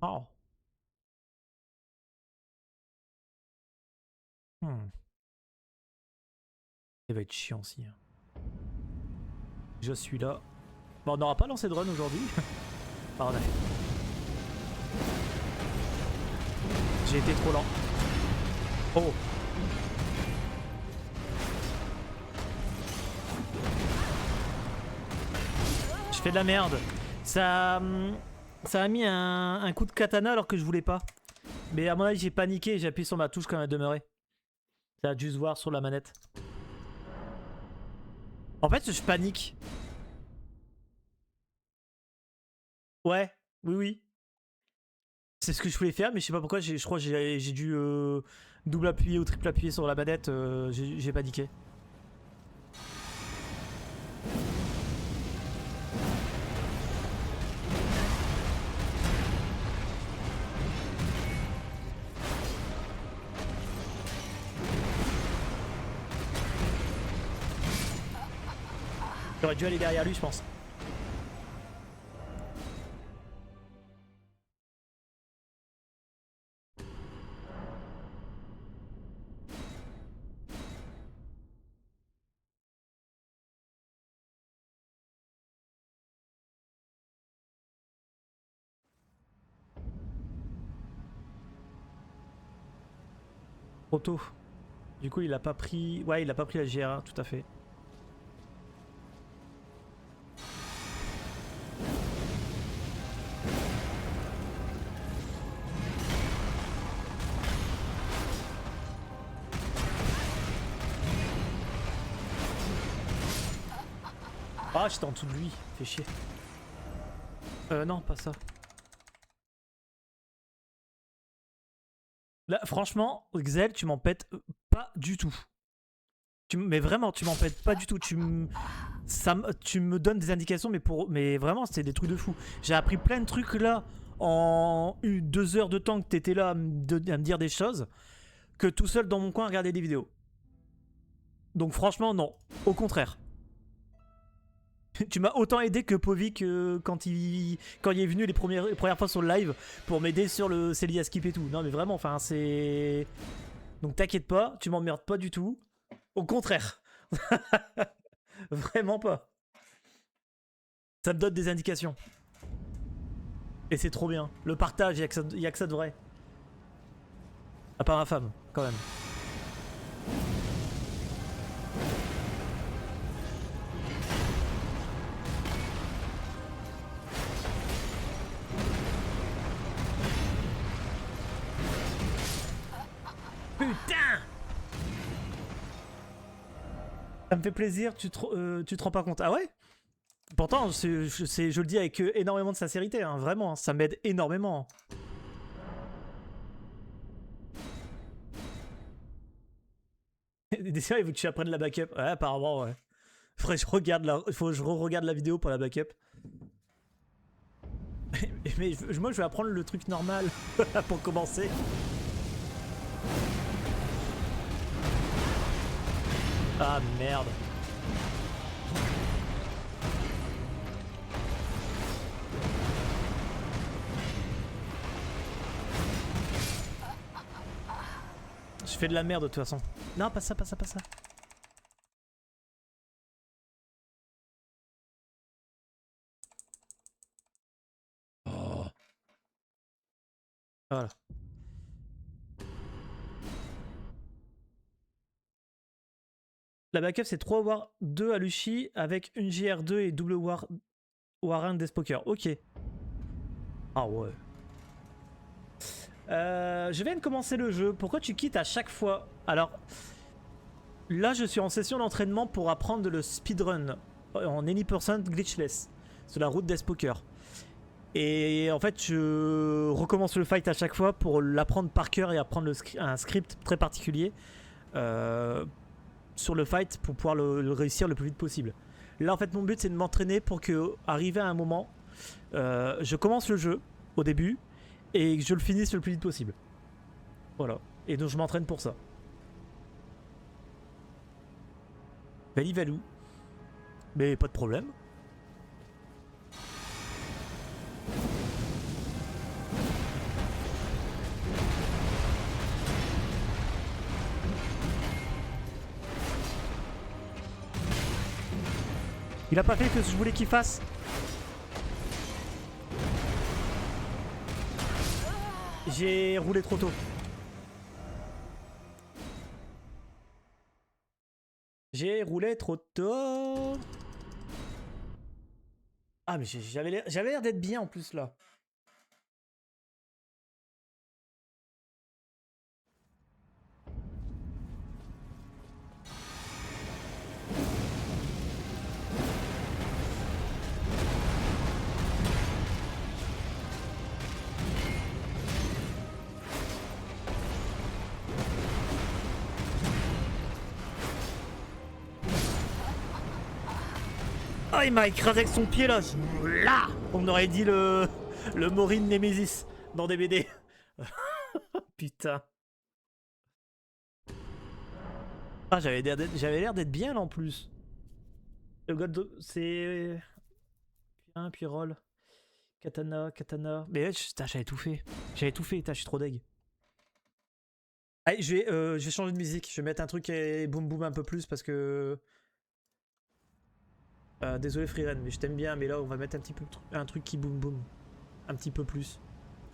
Speaker 1: Oh. Il va être chiant aussi. Je suis là. Bon, on n'aura pas lancé de run aujourd'hui. Pardon. J'ai été trop lent. Oh. Je fais de la merde. Ça a mis un coup de katana alors que je voulais pas. Mais à mon avis, j'ai paniqué et j'ai appuyé sur ma touche quand elle demeurait. Ça a dû se voir sur la manette. En fait, je panique. Ouais, oui, oui. C'est ce que je voulais faire, mais je sais pas pourquoi. Je crois que j'ai dû double appuyer ou triple appuyer sur la manette. J'ai paniqué. J'aurais dû aller derrière lui, je pense. Trop tôt. Du coup, il a pas pris... Ouais, il a pas pris la GR1, tout à fait. Ah, j'étais en dessous de lui. Fait chier. Non, pas ça. Là, franchement, Xel, tu m'en pètes pas du tout. Mais vraiment, tu m'en pètes pas du tout. Tu me donnes des indications, mais vraiment, c'est des trucs de fou. J'ai appris plein de trucs là en 2 heures de temps que t'étais là à me dire des choses, que tout seul dans mon coin à regarder des vidéos. Donc franchement, non. Au contraire. Tu m'as autant aidé que Povik quand il est venu les premières fois sur le live pour m'aider sur le Celia Skip et tout. Non mais vraiment, enfin c'est... Donc t'inquiète pas, tu m'emmerdes pas du tout. Au contraire. Vraiment pas. Ça me donne des indications. Et c'est trop bien. Le partage, il y a que ça de vrai. À part ma femme, quand même. Putain! Ça me fait plaisir, tu te rends pas compte. Ah ouais? Pourtant, je le dis avec énormément de sincérité, hein, vraiment, ça m'aide énormément. Déjà, il faut que tu apprennes la backup. Ouais, apparemment, ouais. Faudrait que faut que je re-regarde la vidéo pour la backup. Mais moi, je vais apprendre le truc normal pour commencer. Ah merde. Je fais de la merde de toute façon. Non, pas ça, pas ça, pas ça. Oh. Voilà. La backup, c'est 3 War 2 à Luchi avec une GR2 et double War 1 Despoker. Ok. Ah ouais. Je viens de commencer le jeu. Pourquoi tu quittes à chaque fois? Alors, là, je suis en session d'entraînement pour apprendre le speedrun en any% glitchless sur la route d'Espoker. Et en fait, je recommence le fight à chaque fois pour l'apprendre par cœur et apprendre un script très particulier sur le fight pour pouvoir le réussir le plus vite possible. Là, en fait, mon but, c'est de m'entraîner pour que, arrivé à un moment, je commence le jeu au début et que je le finisse le plus vite possible. Voilà. Et donc, je m'entraîne pour ça. Vali Valou. Mais pas de problème. Il a pas fait ce que je voulais qu'il fasse. J'ai roulé trop tôt. J'ai roulé trop tôt. Ah mais j'avais l'air d'être bien en plus là. Oh, il m'a écrasé avec son pied là. Là, on aurait dit le Maureen Nemesis dans des BD. Putain. Ah, j'avais l'air d'être bien là en plus. Le god, c'est un puis roll. Katana. Mais putain, j'avais tout fait. Putain, je suis trop deg. Allez, je vais changer de musique. Je vais mettre un truc et boum boum un peu plus parce que. Désolé Freeren, mais je t'aime bien, mais là on va mettre un truc qui boum boum. Un petit peu plus.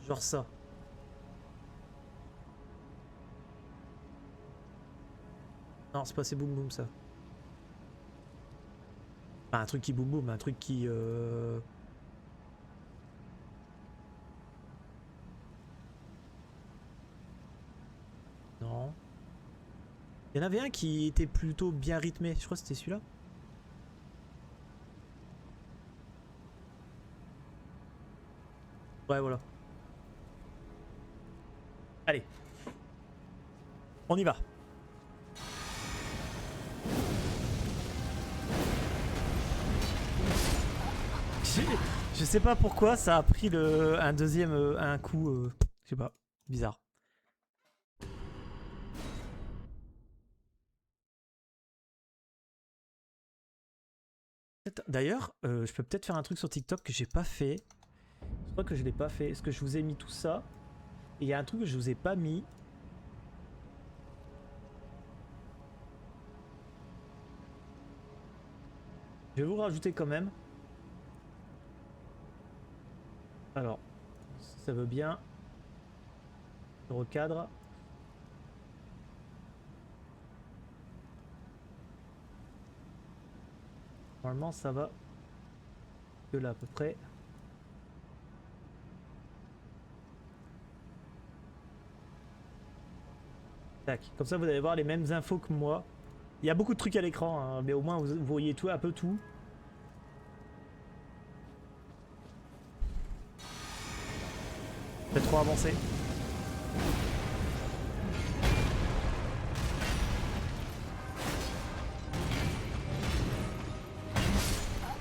Speaker 1: Genre ça. Non, c'est pas assez boum boum ça. Enfin, un truc qui boum boum, un truc qui. Non. Il y en avait un qui était plutôt bien rythmé. Je crois que c'était celui-là. Ouais, voilà. Allez. On y va. Je sais pas pourquoi ça a pris un deuxième un coup. Je sais pas. Bizarre. D'ailleurs, je peux peut-être faire un truc sur TikTok que j'ai pas fait. Je crois que je l'ai pas fait. Est-ce que je vous ai mis tout ça? Et il y a un truc que je vous ai pas mis. Je vais vous rajouter quand même. Alors, si ça veut bien. Je recadre. Normalement, ça va. Que là, à peu près. Tac. Comme ça, vous allez voir les mêmes infos que moi. Il y a beaucoup de trucs à l'écran, hein, mais au moins vous voyez tout, un peu tout. Peut-être trop avancé.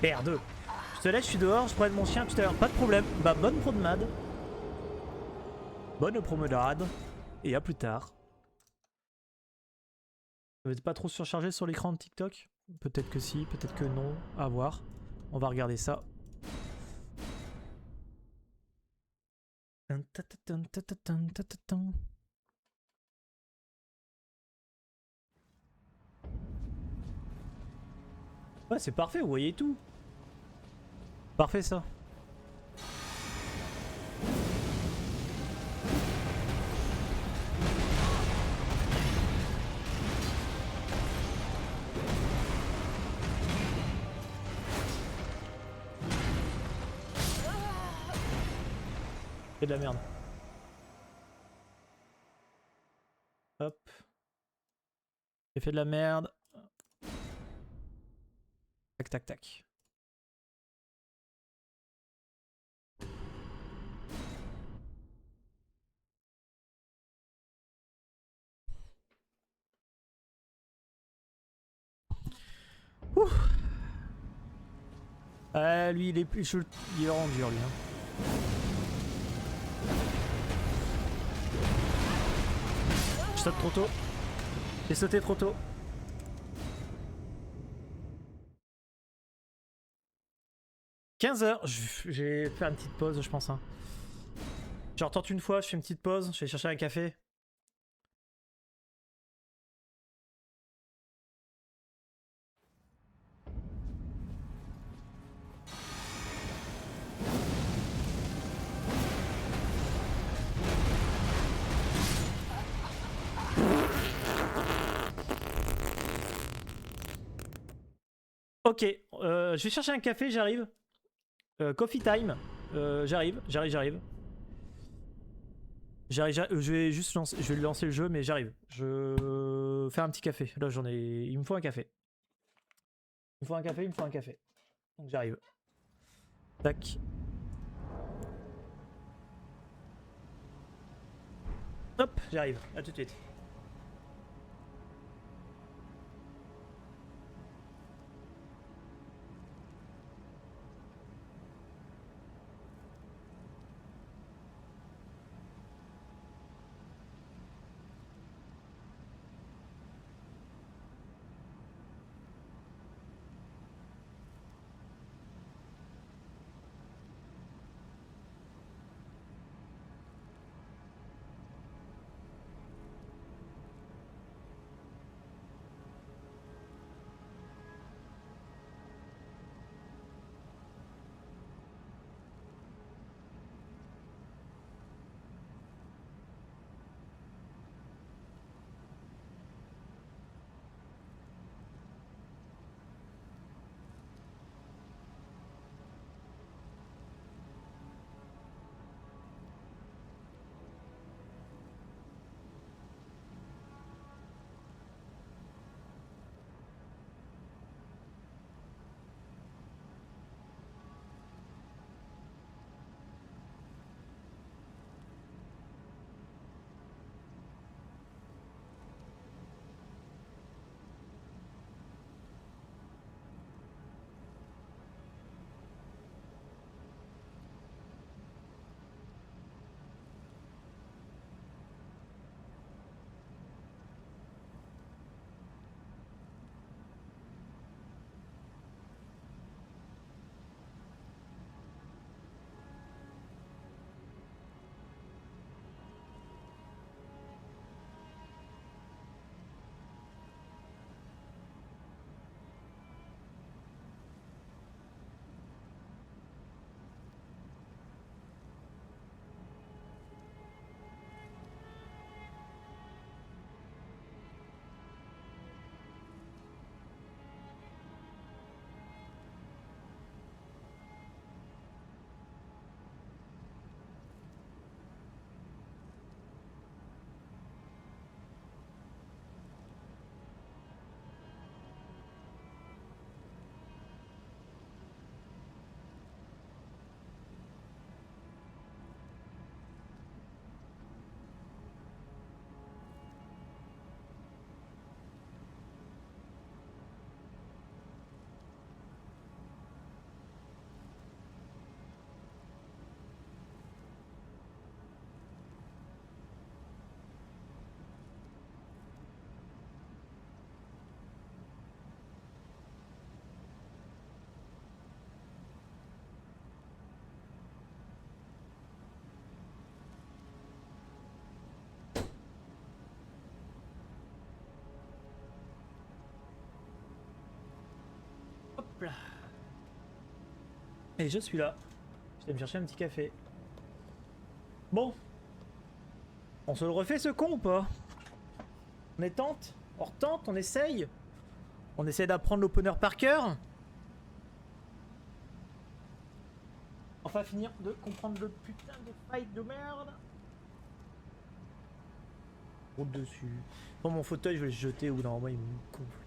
Speaker 1: Merde. Je te laisse, je suis dehors, je promène mon chien tout à l'heure. Pas de problème. Bah, bonne promenade. Bonne promenade. Et à plus tard. Vous n'êtes pas trop surchargé sur l'écran de TikTok? Peut-être que si, peut-être que non. À voir. On va regarder ça. Ouais, c'est parfait, vous voyez tout. Parfait ça. C'est de la merde. Hop. J'ai fait de la merde. Tac, tac, tac. Ouh. Lui, il est plus. Il est vraiment dur, lui. Hein. Je saute trop tôt. J'ai sauté trop tôt. « 15h, j'ai fait une petite pause, je pense. Hein. Je retente une fois, je fais une petite pause, je vais chercher un café. Ok, je vais chercher un café, j'arrive. Coffee time. J'arrive. Je vais juste lancer, je vais lui lancer le jeu, mais j'arrive. Je fais un petit café. Là, j'en ai. Il me faut un café. Il me faut un café, il me faut un café. Donc j'arrive. Tac. Hop, j'arrive. À tout de suite. Hop là. Et je suis là. Je vais me chercher un petit café. Bon. On se le refait ce con ou pas? On tente? On retente? On essaye? On essaie d'apprendre l'opener par cœur? On va finir de comprendre le putain de fight de merde. Route dessus. Bon, mon fauteuil, je vais le jeter ou non, moi il me gonfle.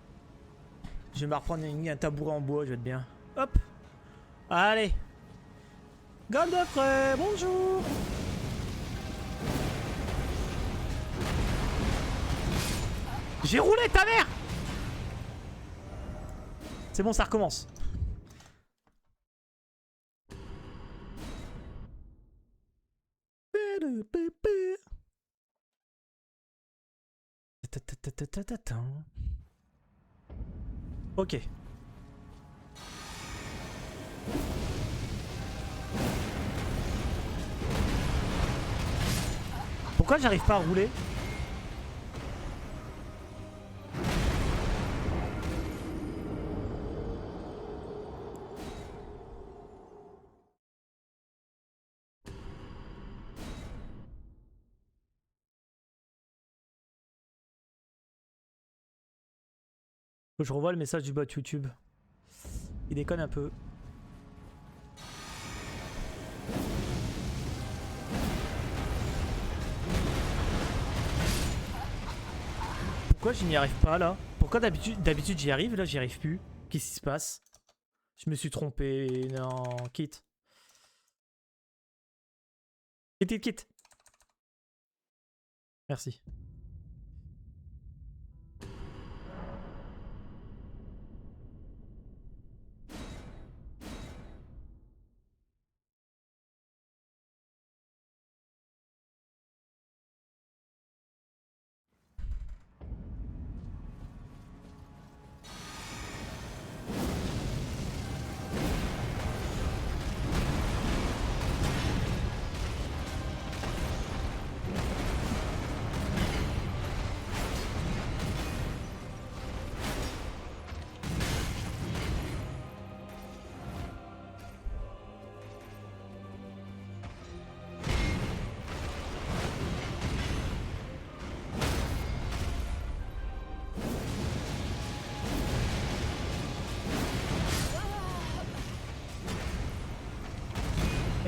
Speaker 1: Je vais me reprendre un tabouret en bois, je vais être bien. Hop. Allez. Godefroy, bonjour. J'ai roulé ta mère. C'est bon, ça recommence. Ok. Pourquoi j'arrive pas à rouler? Faut que je revoie le message du bot YouTube. Il déconne un peu. Pourquoi je n'y arrive pas là? Pourquoi d'habitude j'y arrive, là j'y arrive plus? Qu'est-ce qui se passe? Je me suis trompé. Non, quitte. Quitte. Merci.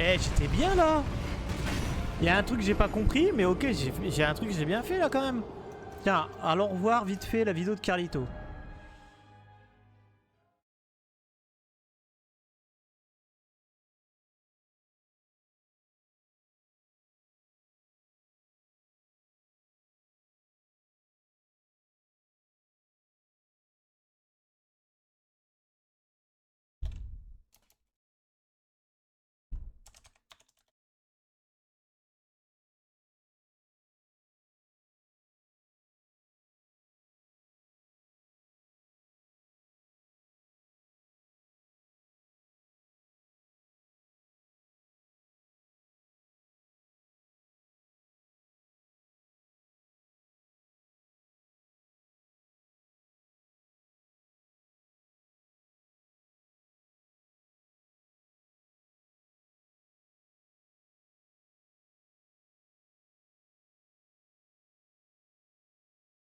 Speaker 1: Eh, j'étais bien là. Il y a un truc que j'ai pas compris, mais ok, j'ai un truc que j'ai bien fait là quand même. Tiens, allons voir vite fait la vidéo de Carlito.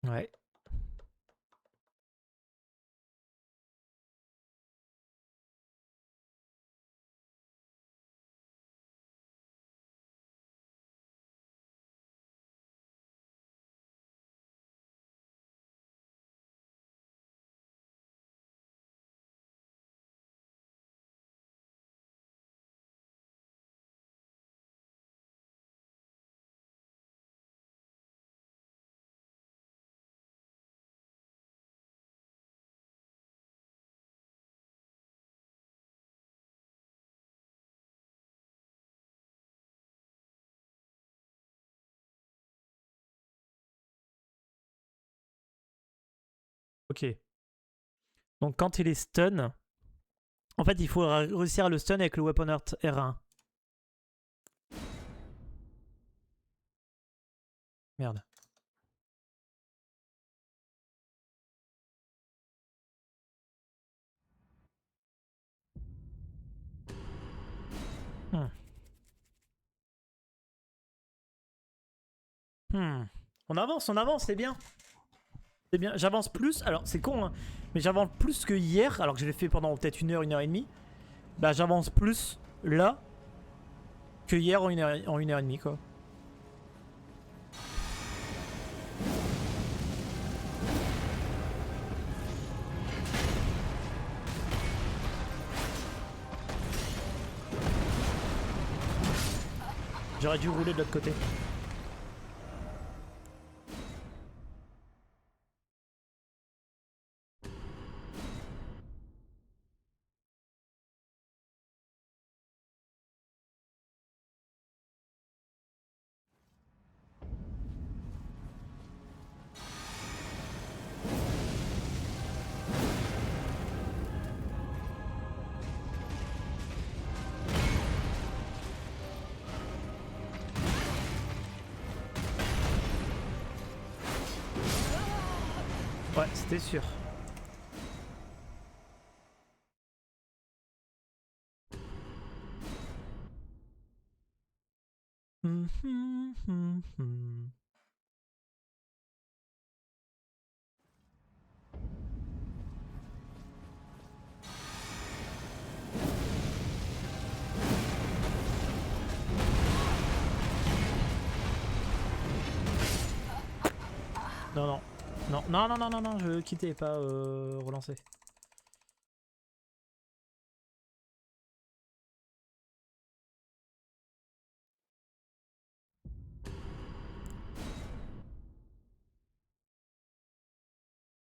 Speaker 1: Ouais. Ok. Donc quand il est stun, en fait il faut réussir à le stun avec le Weapon Art R1. Merde. Hmm. On avance, c'est bien. C'est bien. J'avance plus. Alors c'est con, hein, mais j'avance plus que hier, alors que je l'ai fait pendant peut-être une heure et demie. Bah j'avance plus là que hier en une heure et demie quoi. J'aurais dû rouler de l'autre côté. Ouais, c'était sûr. Non, non. Non, non, non, non, non, non, je quittais, pas relancer.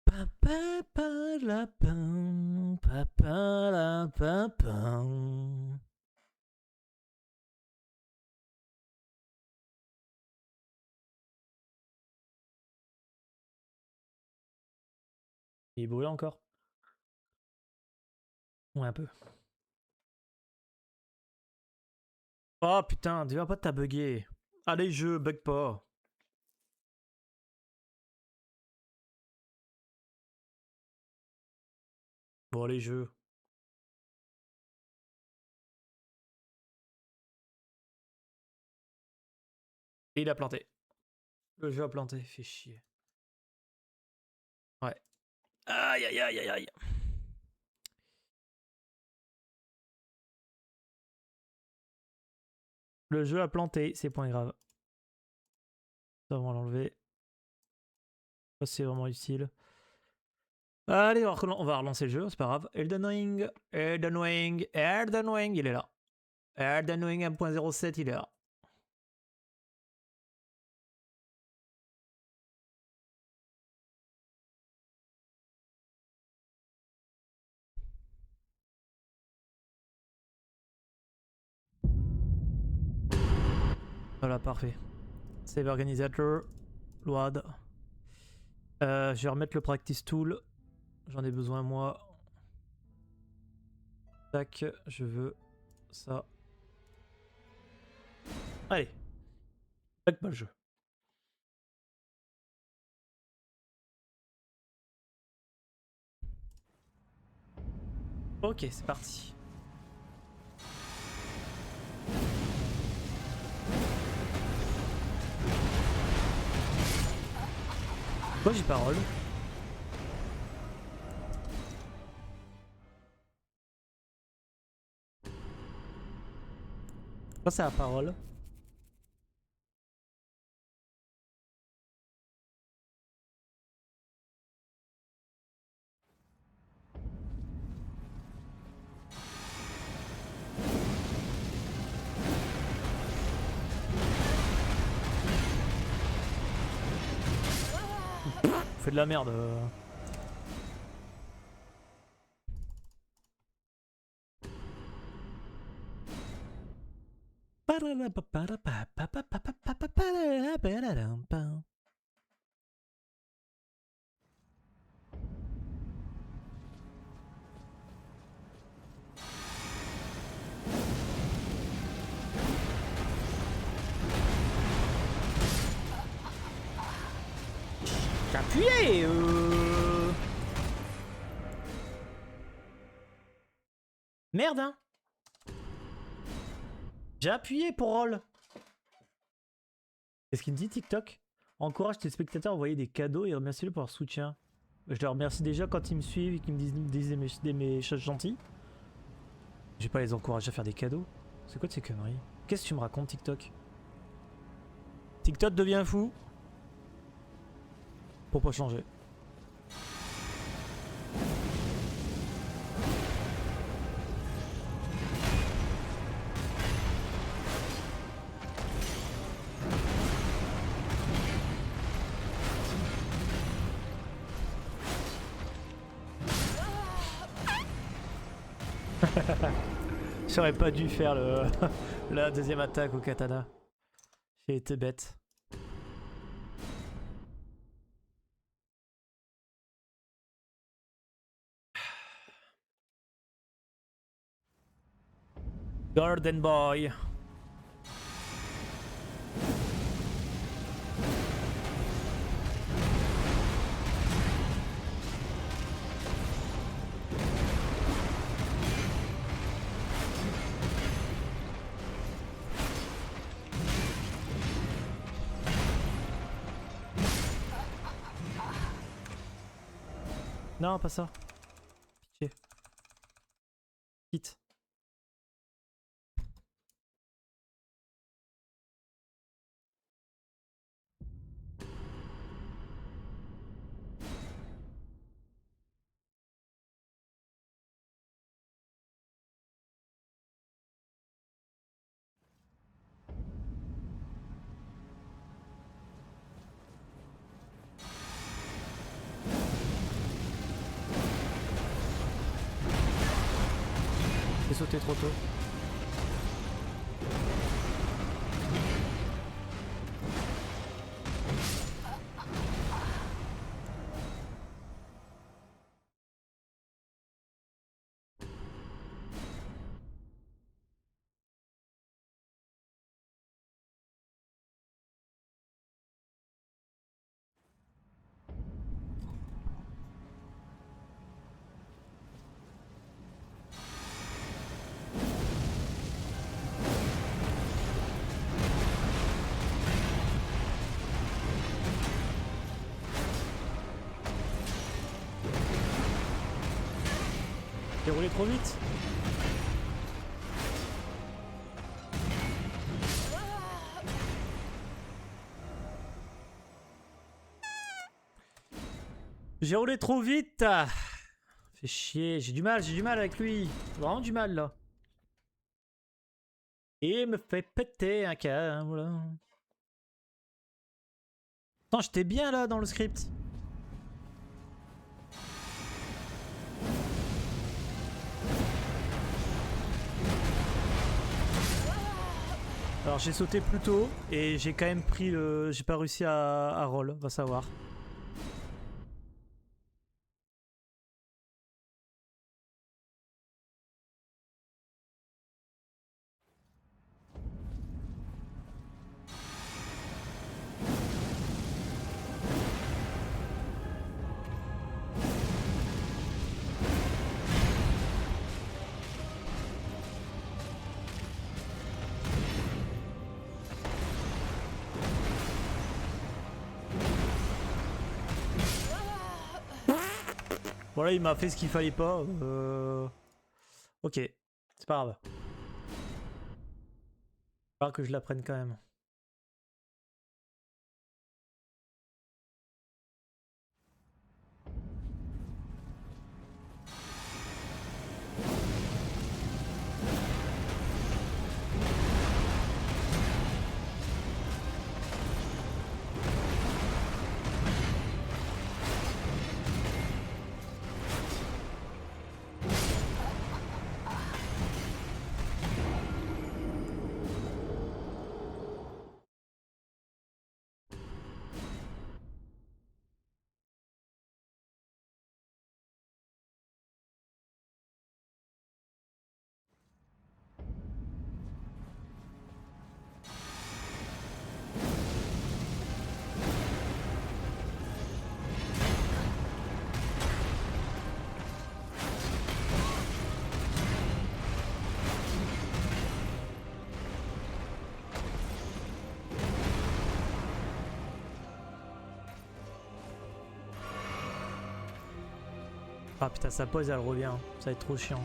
Speaker 1: Papa lapin, papa lapin. Il est brûlé encore? Ouais, un peu. Oh putain, dis-moi pas t'as bugué. Allez, je bug pas. Bon, allez, jeu. Et il a planté. Le jeu a planté, fait chier. Ouais. Aïe, aïe, aïe, aïe, aïe. Le jeu a planté, c'est point grave. Ça, on va l'enlever. Ça, c'est vraiment utile. Allez, on va relancer le jeu, c'est pas grave. Elden Ring, Elden Ring, Elden Ring, il est là. Elden Ring 1.07, il est là. Voilà, parfait. Save Organizer, Load. Je vais remettre le Practice Tool. J'en ai besoin moi. Tac, je veux ça. Allez. Tac, pas le jeu. Ok, c'est parti. Pourquoi j'ai parole? Pourquoi c'est la parole? On fait de la merde. J'ai appuyé Merde hein. J'ai appuyé pour roll. Qu'est-ce qu'il me dit TikTok? Encourage tes spectateurs à envoyer des cadeaux et remercie-le pour leur soutien. Je les remercie déjà quand ils me suivent et qu'ils me disent mes choses gentilles. Je vais pas les encourager à faire des cadeaux. C'est quoi de ces conneries? Qu'est-ce que tu me racontes TikTok? TikTok devient fou. Pour pas changer. J'aurais pas dû faire la deuxième attaque au katana. J'ai été bête. Garden Boy. Non, pas ça. Pitié. Quitte. sauté trop tôt. J'ai roulé trop vite. J'ai roulé trop vite. Fait chier, j'ai du mal avec lui. Vraiment du mal là. Et il me fait péter un câble, voilà. Attends, j'étais bien là dans le script. Alors j'ai sauté plus tôt et j'ai quand même pris le... J'ai pas réussi à roll, va savoir. Voilà, il m'a fait ce qu'il fallait pas. Ok, c'est pas grave. Faut que je la prenne quand même. Ah putain, sa pause elle revient, ça va être trop chiant.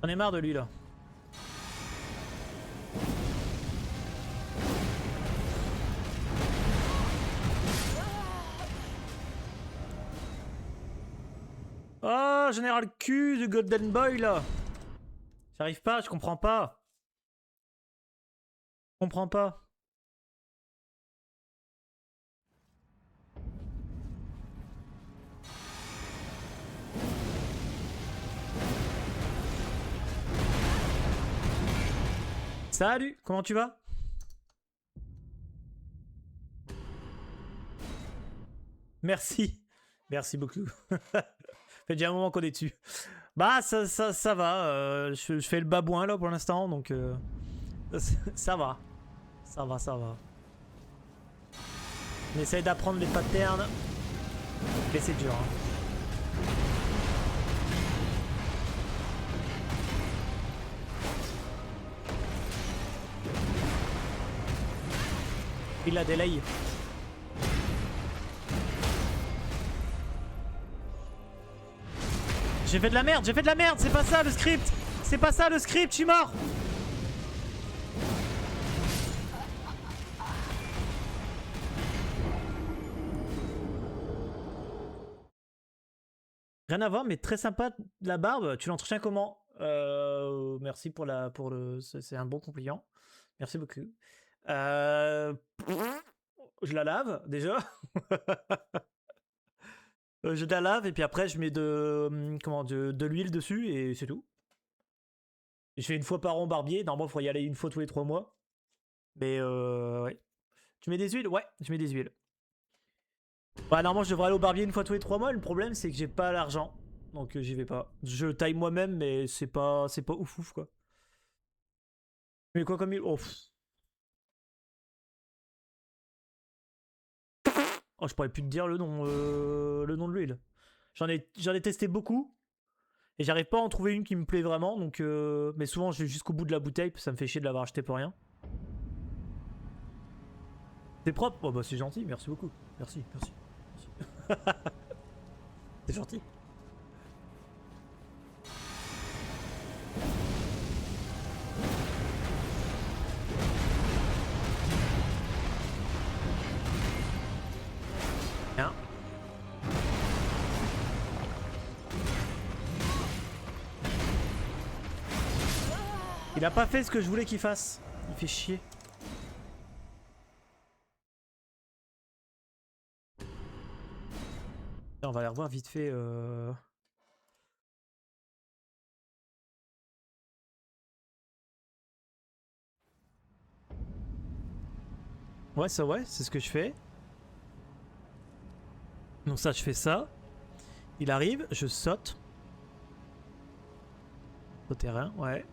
Speaker 1: J'en ai marre de lui là. Oh, général Q de Golden Boy là. J'arrive pas, je comprends pas. Je comprends pas. Salut, comment tu vas? Merci. Merci beaucoup. Ça fait déjà un moment qu'on est dessus. Bah, ça va. Je fais le babouin là pour l'instant, donc ça va. Ça va. On essaye d'apprendre les patterns. Mais c'est dur. Hein. Il a delay. J'ai fait de la merde, c'est pas ça le script. C'est pas ça le script, je suis mort. Rien à voir, mais très sympa la barbe. Tu l'entretiens comment? Merci pour le. C'est un bon compliment. Merci beaucoup. Je la lave déjà. Je la lave et puis après je mets de l'huile dessus et c'est tout. Je fais une fois par an barbier. Normalement, il faut y aller une fois tous les 3 mois. Mais ouais. Tu mets des huiles? Ouais, je mets des huiles. Bah, normalement, je devrais aller au barbier une fois tous les 3 mois. Le problème, c'est que j'ai pas l'argent. Donc, j'y vais pas. Je taille moi-même, mais c'est pas ouf ouf, quoi. Mais quoi comme huile? Oh, oh, je pourrais plus te dire le nom de l'huile. J'en ai testé beaucoup. Et j'arrive pas à en trouver une qui me plaît vraiment. Donc, mais souvent, je vais jusqu'au bout de la bouteille. Ça me fait chier de l'avoir acheté pour rien. C'est propre? Oh, bah, c'est gentil. Merci beaucoup. Merci. C'est gentil. Bien. Il a pas fait ce que je voulais qu'il fasse. Il fait chier. On va aller revoir vite fait. Ouais, ça ouais, c'est ce que je fais. Donc ça, je fais ça. Il arrive, je saute. Au terrain, ouais.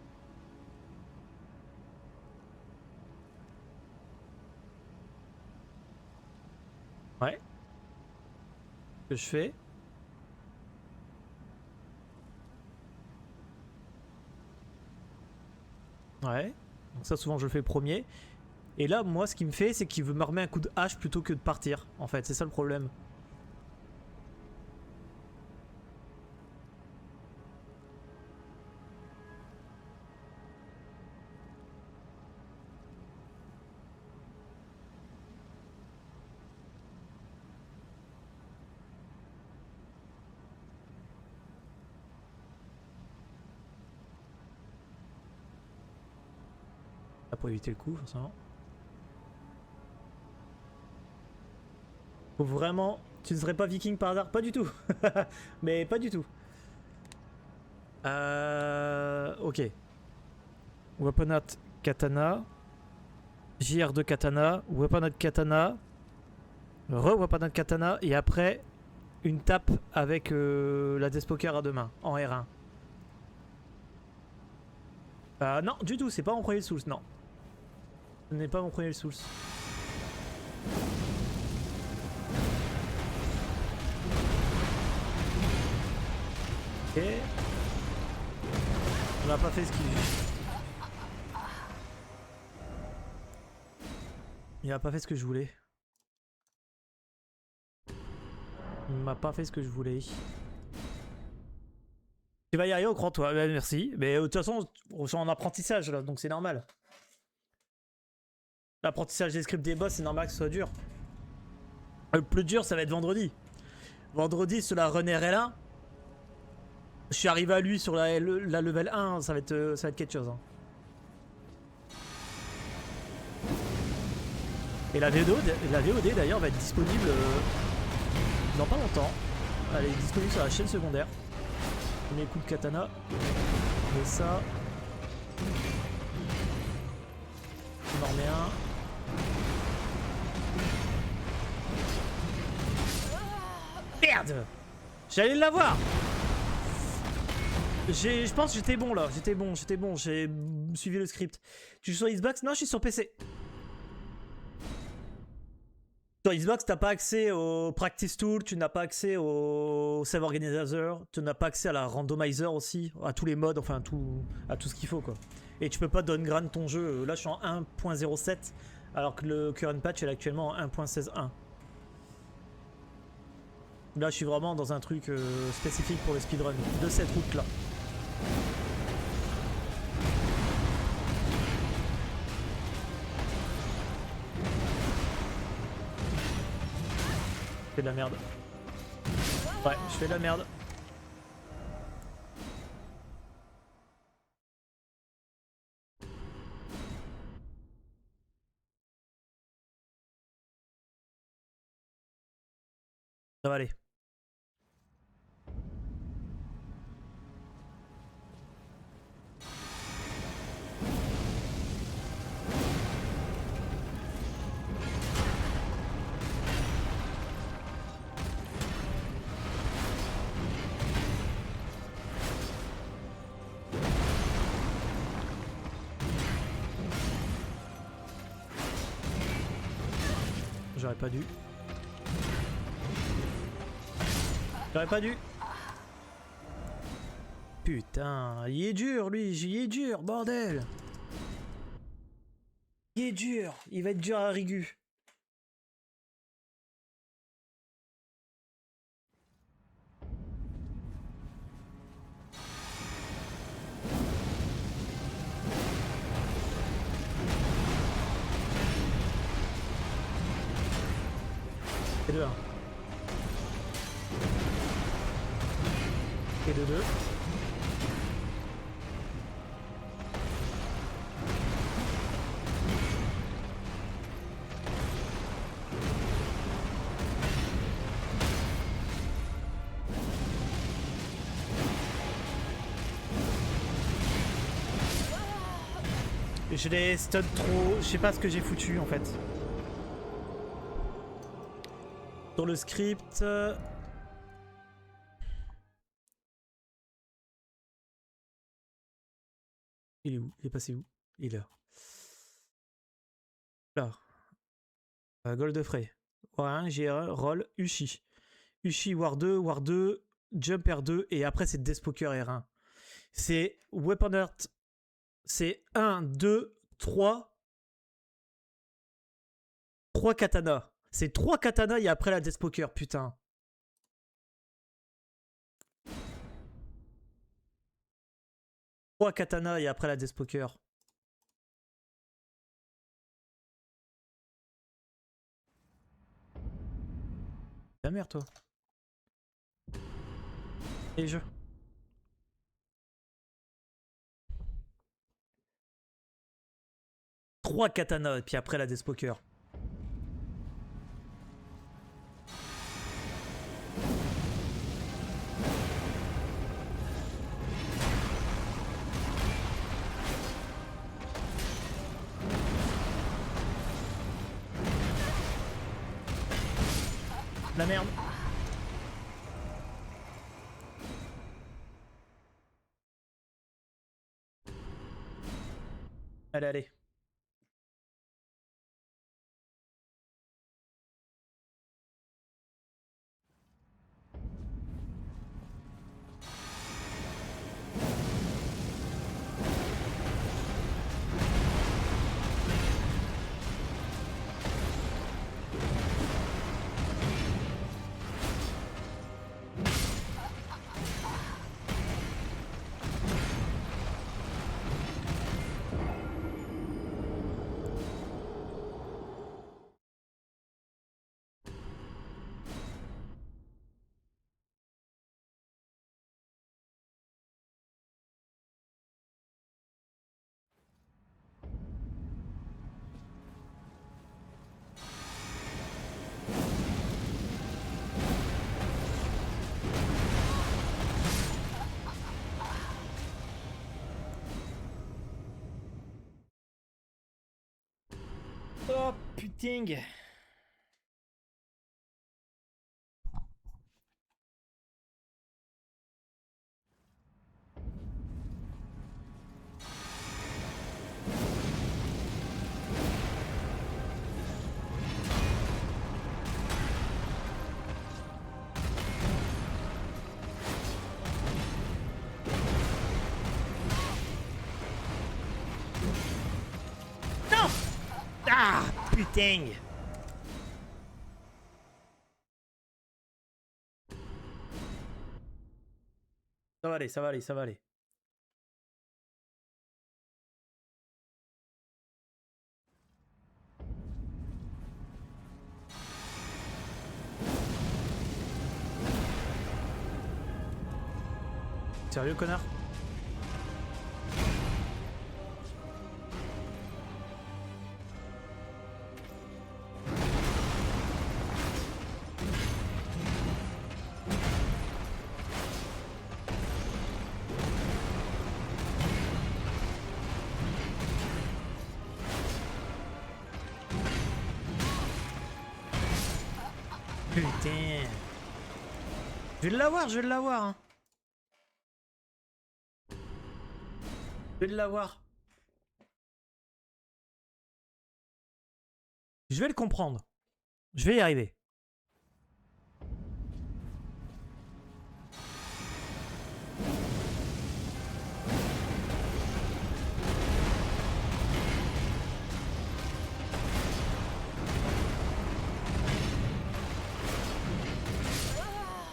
Speaker 1: Ouais. Ce que je fais. Ouais. Donc ça, souvent, je le fais premier. Et là, moi, ce qu'il me fait, c'est qu'il veut me remettre un coup de hache plutôt que de partir. En fait, c'est ça le problème. Là, pour éviter le coup, forcément. Faut vraiment... Tu ne serais pas viking par hasard? Pas du tout. Mais pas du tout. Ok. Weaponat katana. JR2 katana. Weaponat katana. Re-weaponat katana. Et après, une tape avec la Despoker à deux mains. En R1. Non, du tout. C'est pas mon premier Souls. Non. Ce n'est pas mon premier Souls. Ok. On n'a pas fait ce qu'il... Il a pas fait ce que je voulais. Il m'a pas fait ce que je voulais. Tu vas y arriver, crois-toi. Merci. Mais de toute façon, on est en apprentissage là, donc c'est normal. L'apprentissage des scripts des boss, c'est normal que ce soit dur. Le plus dur, ça va être vendredi. Vendredi, sur la run RL1, je suis arrivé à lui sur la level 1, ça va être quelque chose. Hein. Et la VOD d'ailleurs va être disponible dans pas longtemps. Elle est disponible sur la chaîne secondaire. Premier coup de katana. Et ça. On en remet un. Merde! J'allais l'avoir! Je pense que j'étais bon là, j'étais bon, j'ai suivi le script. Tu joues sur Xbox? Non, je suis sur PC. Sur Xbox, t'as pas accès au Practice Tool, tu n'as pas accès au Save Organizer, tu n'as pas accès à la Randomizer aussi, à tous les modes, enfin à tout ce qu'il faut quoi. Et tu peux pas downgrade ton jeu. Là, je suis en 1.07, alors que le current patch est actuellement en 1.16.1. Là, je suis vraiment dans un truc spécifique pour le speedrun de cette route là. Je fais de la merde. Ouais, je fais de la merde. Ça va aller. J'aurais pas dû. J'aurais pas dû. Putain, il est dur lui, il est dur, bordel. Il est dur, il va être dur à Rigu. Et 2-1. Et 2-2. Je l'ai stun trop, je sais pas ce que j'ai foutu en fait. Sur le script... Il est où? Il est passé où? Il est là. Là. Goldfrey. War1, GR, roll, Uchi. Uchi, War 2, Jump R2, et après c'est Despoker R1. C'est Weapon Earth. C'est 1, 2, 3. 3 katanas. C'est 3 katanas et après la Despoker, putain. Trois katanas et après la Despoker. La merde, toi. Et les jeux. Trois katanas et puis après la Despoker. La merde. Allez, allez. Oh putain. Non. Ah putain. Ça va aller, ça va aller, ça va aller. Sérieux, connard? Putain. Je vais l'avoir, je vais l'avoir. Hein. Je vais l'avoir. Je vais le comprendre. Je vais y arriver.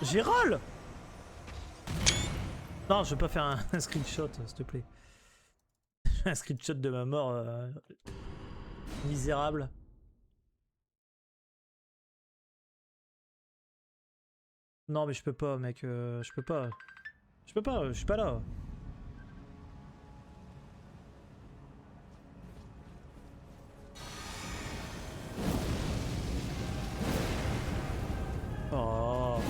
Speaker 1: Gérald! Non, je veux pas faire un screenshot, s'il te plaît. Un screenshot de ma mort misérable. Non, mais je peux pas, mec. Je peux pas. Je peux pas, je suis pas là. Oh.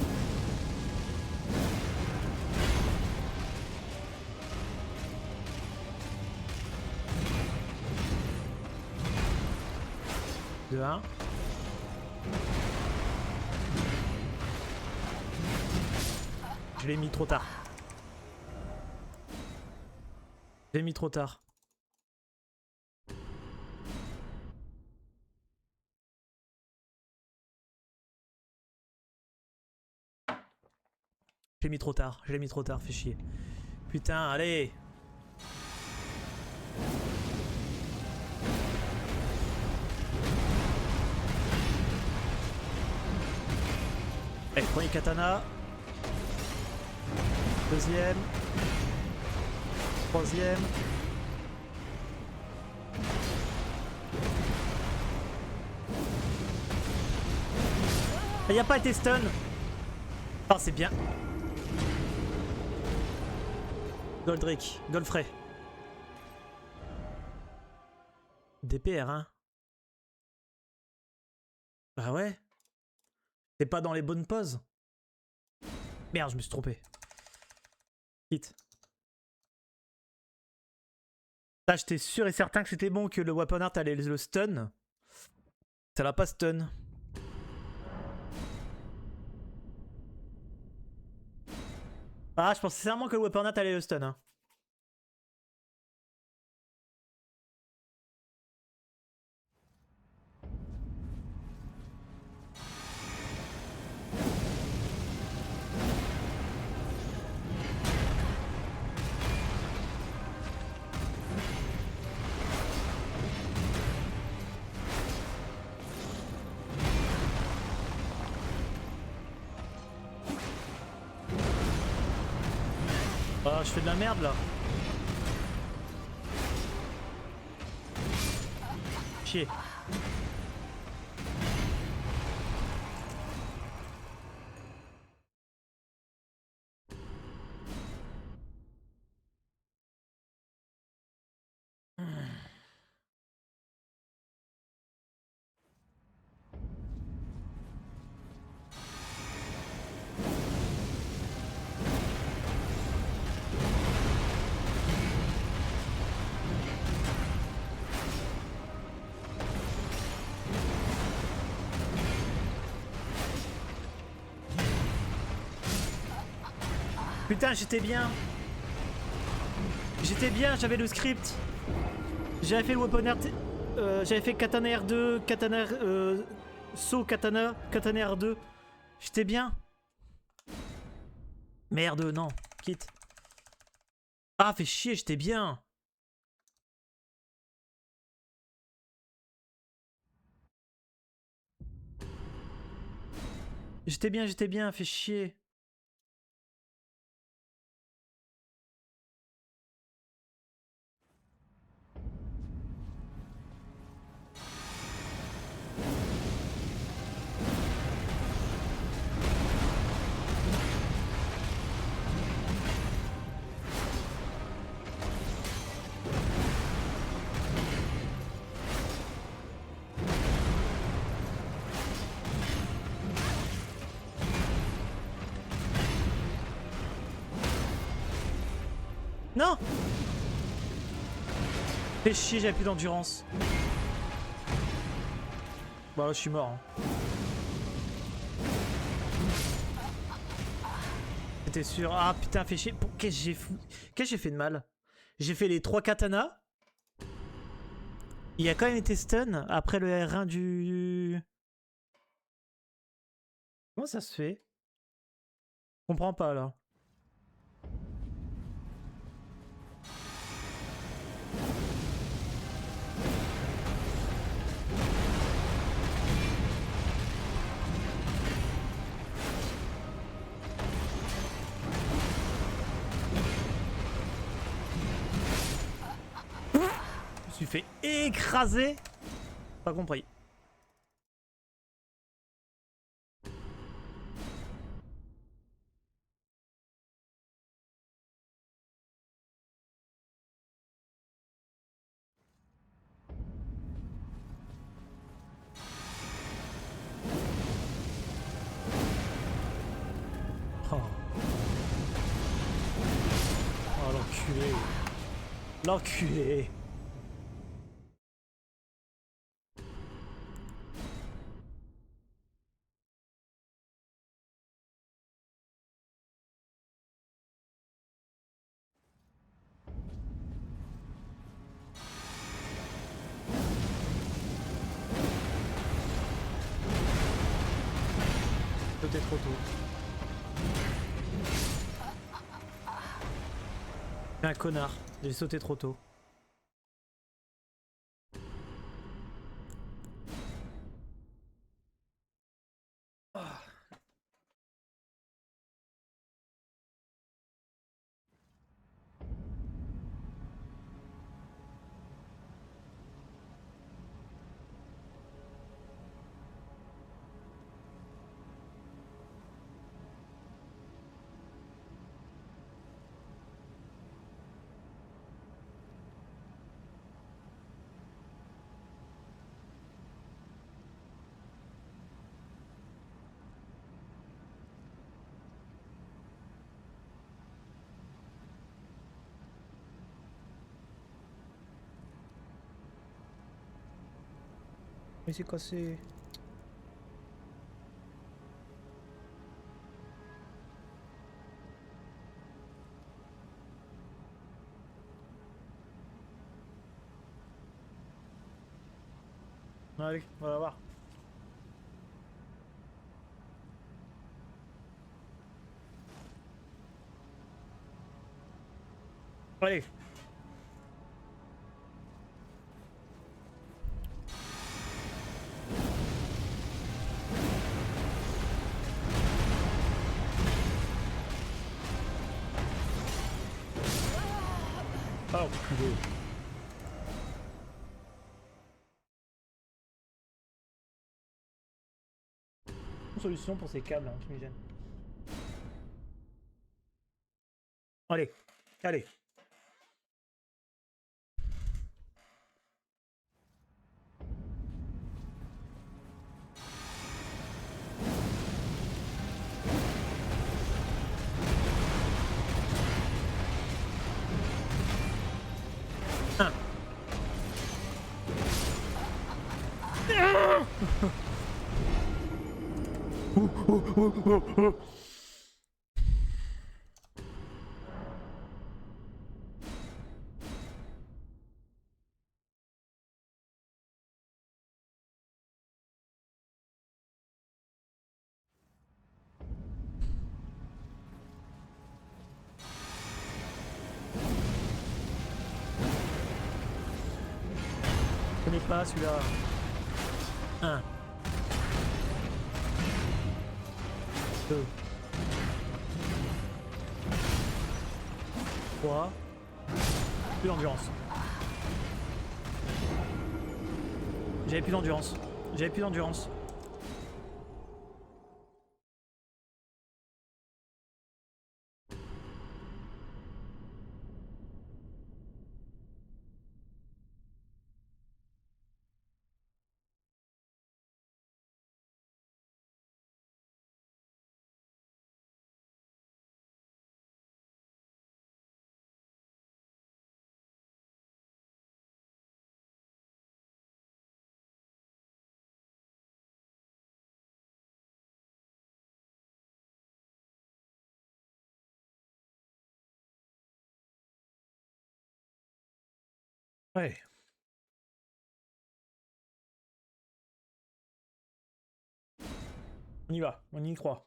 Speaker 1: De 1. Je l'ai mis trop tard. Je l'ai mis trop tard. Je l'ai mis trop tard. Je l'ai mis trop tard. Fais chier. Putain, allez. Allez, premier katana. Deuxième. Troisième. Il n'y a pas été stun. Oh, c'est bien. Goldrick, Godfrey. DPR, hein. Bah ouais. T'es pas dans les bonnes poses. Merde, je me suis trompé. Hit. Là, j'étais sûr et certain que c'était bon que le Weapon Art allait le stun. Ça l'a pas stun. Ah, je pensais sincèrement que le Weapon Art allait le stun. Hein. Oh, je fais de la merde là. Chier. Putain, j'étais bien. J'étais bien, j'avais le script. J'avais fait le Weapon Art. J'avais fait Katana R2, Katana saut Katana, Katana R2. J'étais bien. Merde, non, quitte. Ah, fais chier, j'étais bien. J'étais bien, fais chier. Non! Fais chier, j'avais plus d'endurance. Bah, je suis mort. Hein. j'étais sûr. Ah putain, fait chier. Qu'est-ce que j'ai fait de mal? J'ai fait les 3 katanas. Il a quand même été stun après le R1 du... Comment ça se fait? Je comprends pas là. Je me suis fait écraser. Pas compris. Oh, oh l'enculé. L'enculé. Peut-être trop tôt. Un connard. J'ai sauté trop tôt. Mais c'est quoi c'est... Allez, on va voir. Allez. Ah, enculé. Une solution pour ces câbles hein, qui me gênent. Allez, allez. Un. Je connais pas celui-là. 1. 2. 3. Plus d'endurance. J'avais plus d'endurance. J'avais plus d'endurance. Ouais. On y va, on y croit.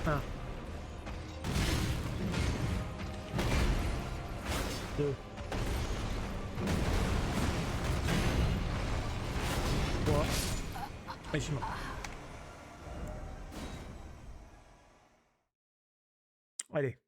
Speaker 1: Un. Deux. Trois. Et je suis mort. Allez.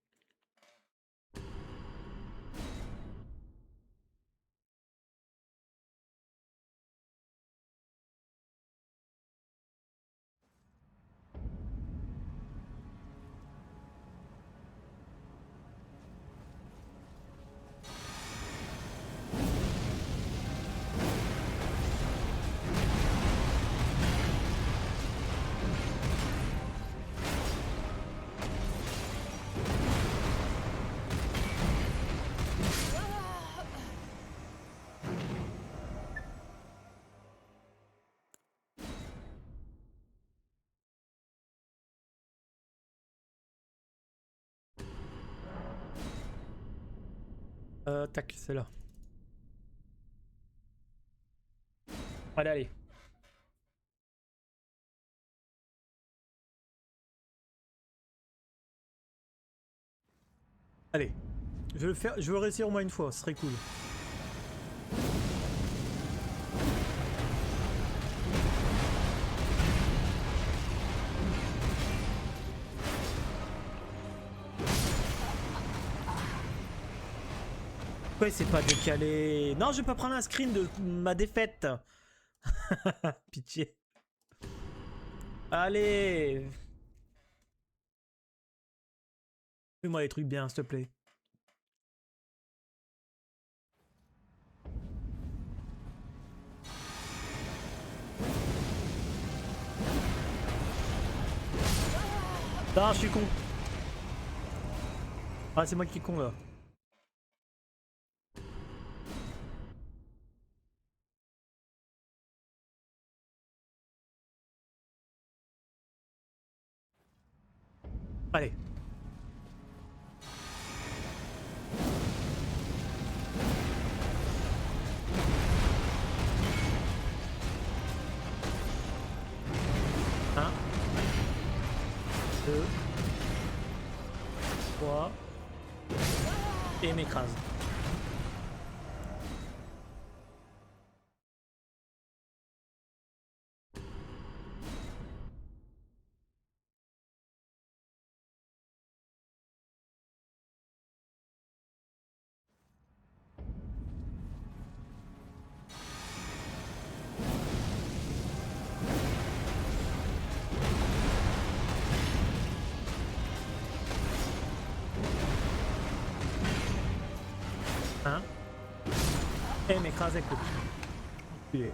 Speaker 1: Tac, c'est là. Allez, allez. Allez. Je vais le faire, je veux réussir au moins une fois, ce serait cool. Pourquoi c'est pas décalé? Non, je vais pas prendre un screen de ma défaite. Pitié. Allez. Fais-moi les trucs bien, s'il te plaît. Non, je suis con. Ah, c'est moi qui est con là. Allez. Un. Deux. Trois. Et m'écrase. Un. Et m'écrase avec le pied.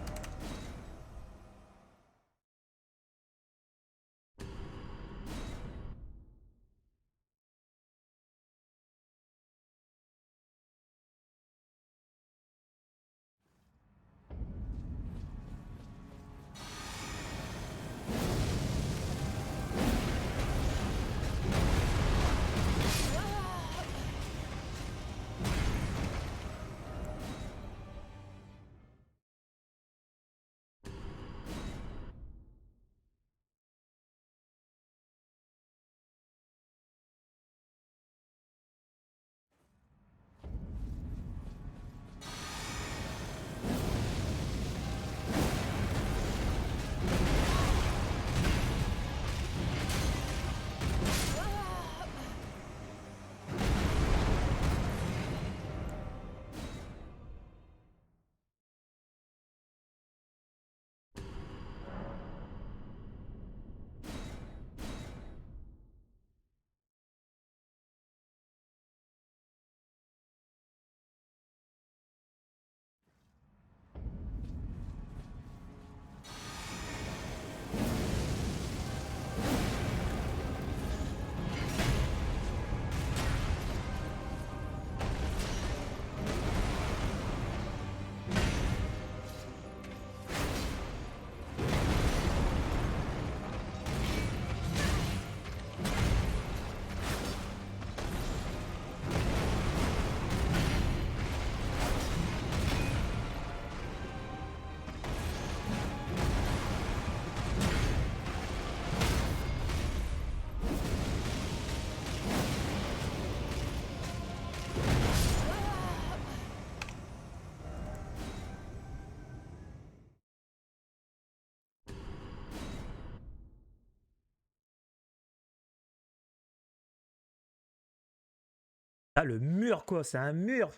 Speaker 1: Ah, le mur, quoi. C'est un mur.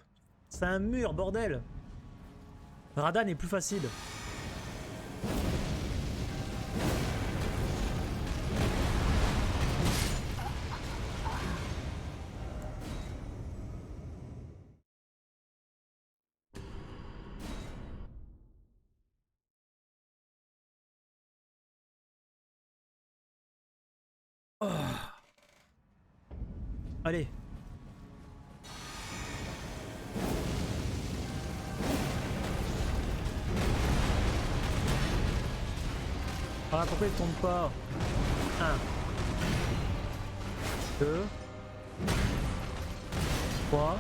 Speaker 1: C'est un mur, bordel. Radan est plus facile. Oh. Allez. Ah, pourquoi il tombe pas? 1, 2, 3.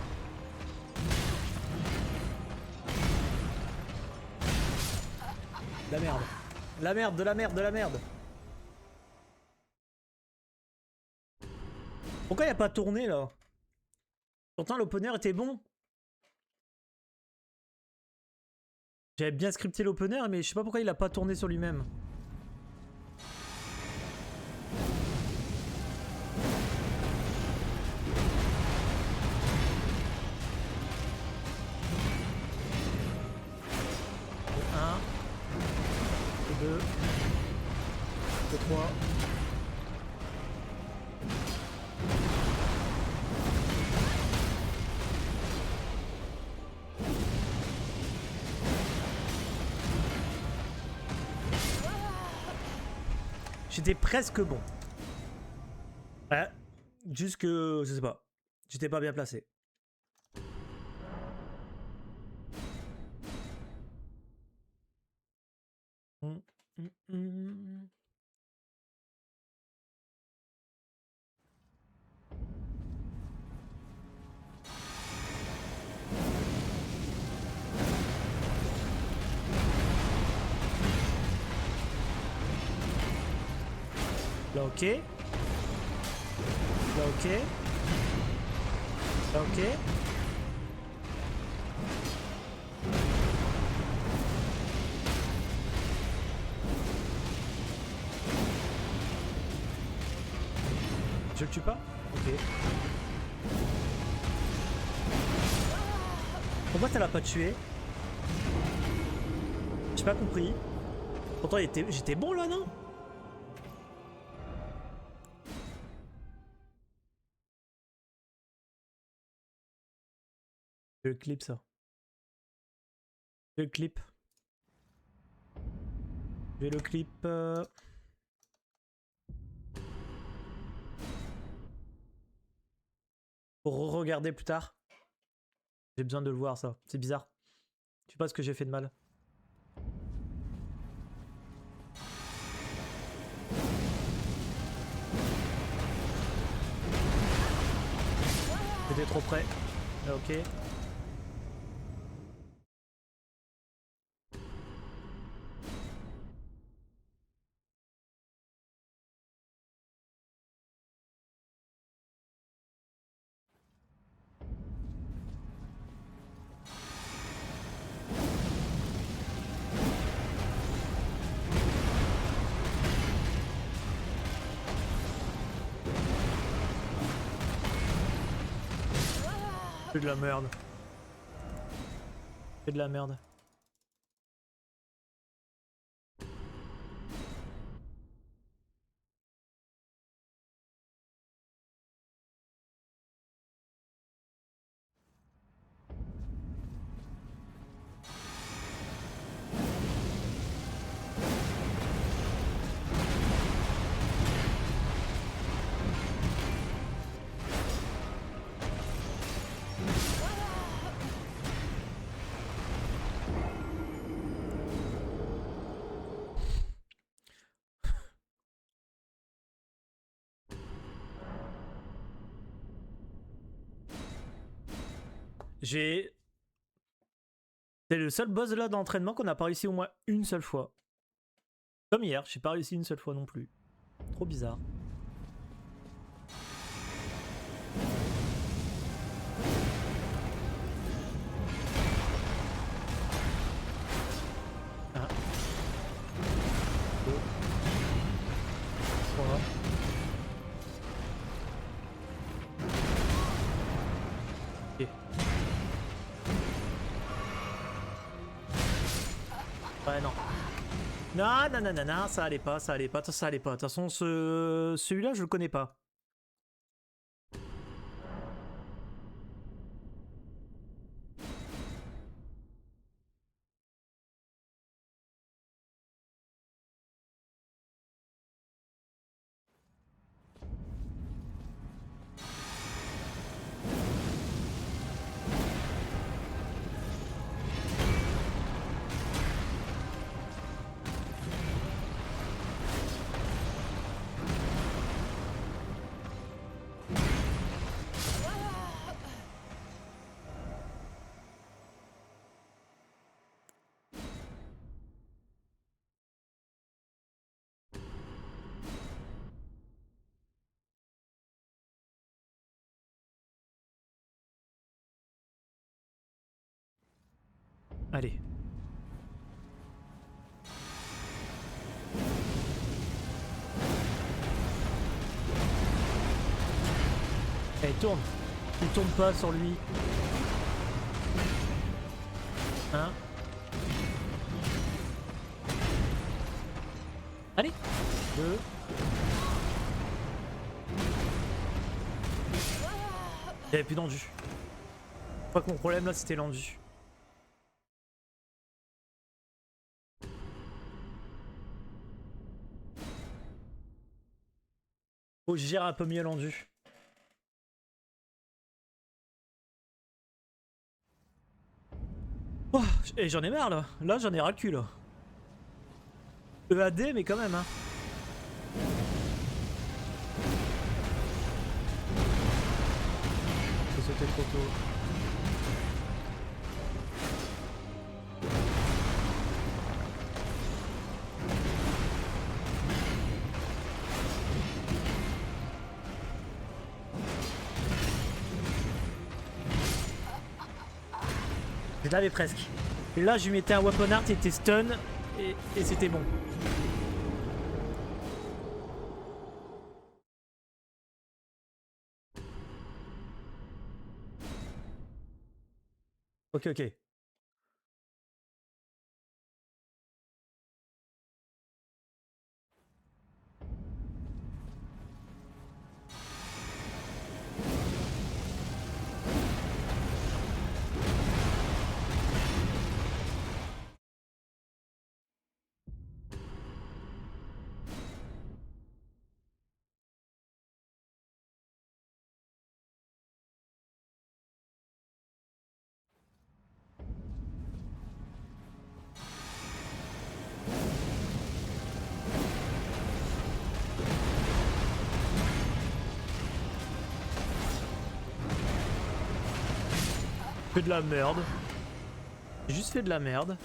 Speaker 1: La merde. La merde, de la merde, de la merde. Pourquoi il a pas tourné là? Pourtant l'opener était bon. J'avais bien scripté l'opener, mais je sais pas pourquoi il a pas tourné sur lui-même. Un, 2, 3. J'étais presque bon. Ouais. Juste que, je sais pas. J'étais pas bien placé. Là, ok. Là, ok. Là, ok. Je le tue pas? Ok. Pourquoi ça l'a pas tué? J'ai pas compris. Pourtant j'étais bon là, non? Je le clip ça. Je le clip. Je vais le clip. Pour regarder plus tard. J'ai besoin de le voir ça. C'est bizarre. Je sais pas ce que j'ai fait de mal. J'étais trop près. Là, ok. C'est de la merde. C'est de la merde. C'est le seul boss là d'entraînement qu'on n'a pas réussi au moins une seule fois. Comme hier, j'ai pas réussi une seule fois non plus. Trop bizarre. Un, 2, 3. Non, non, non, non, non, ça allait pas, ça allait pas, ça allait pas. De toute façon, celui-là, je le connais pas. Allez. Allez, tourne. Il tourne pas sur lui. Hein? Allez. 2. Il n'y avait plus d'endu. Je crois que mon problème là c'était l'endu. Faut que je gère un peu mieux l'endu. Oh, et j'en ai marre là. Là j'en ai ras le cul là. EAD mais quand même hein. J'ai sauté trop tôt. Je l'avais presque. Et là je lui mettais un weapon art, il était stun et c'était bon. Ok, ok. Que de la merde. J'ai juste fait de la merde.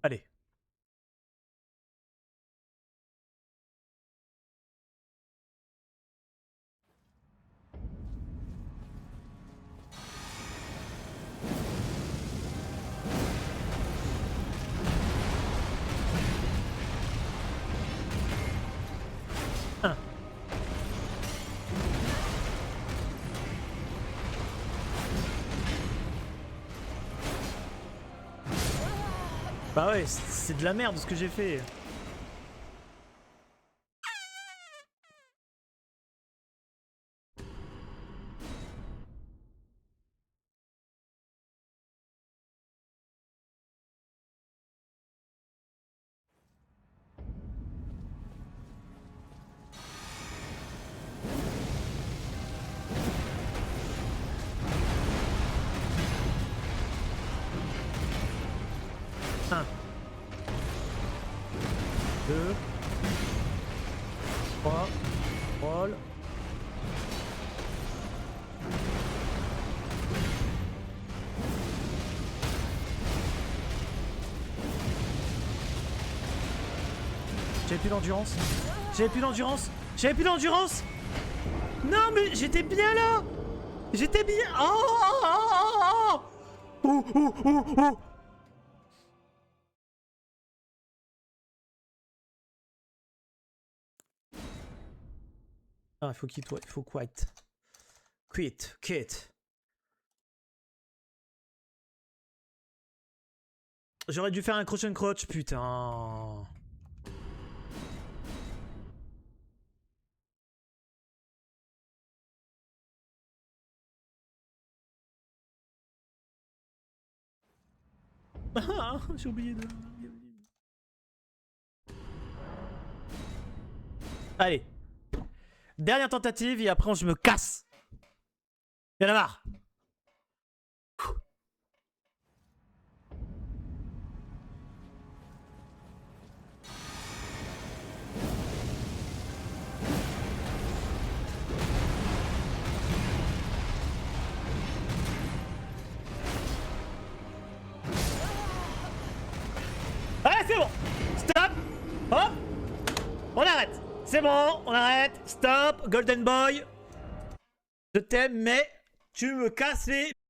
Speaker 1: Allez. Un. Bah ouais, c'est de la merde ce que j'ai fait. Un. 2. 3. Roll. J'avais plus d'endurance. J'avais plus d'endurance. J'avais plus d'endurance. Non mais j'étais bien là. J'étais bien. Oh, oh, oh, oh, oh. Ah, il faut quitte, ouais. Il faut quit. Quit. J'aurais dû faire un crochet crotch, putain. Ah, j'ai oublié de... Allez. Dernière tentative et après je me casse. Y'en a marre. Allez, c'est bon. Stop. Hop. On arrête. C'est bon, on arrête. Stop. Golden Boy. Je t'aime, mais tu me casses les...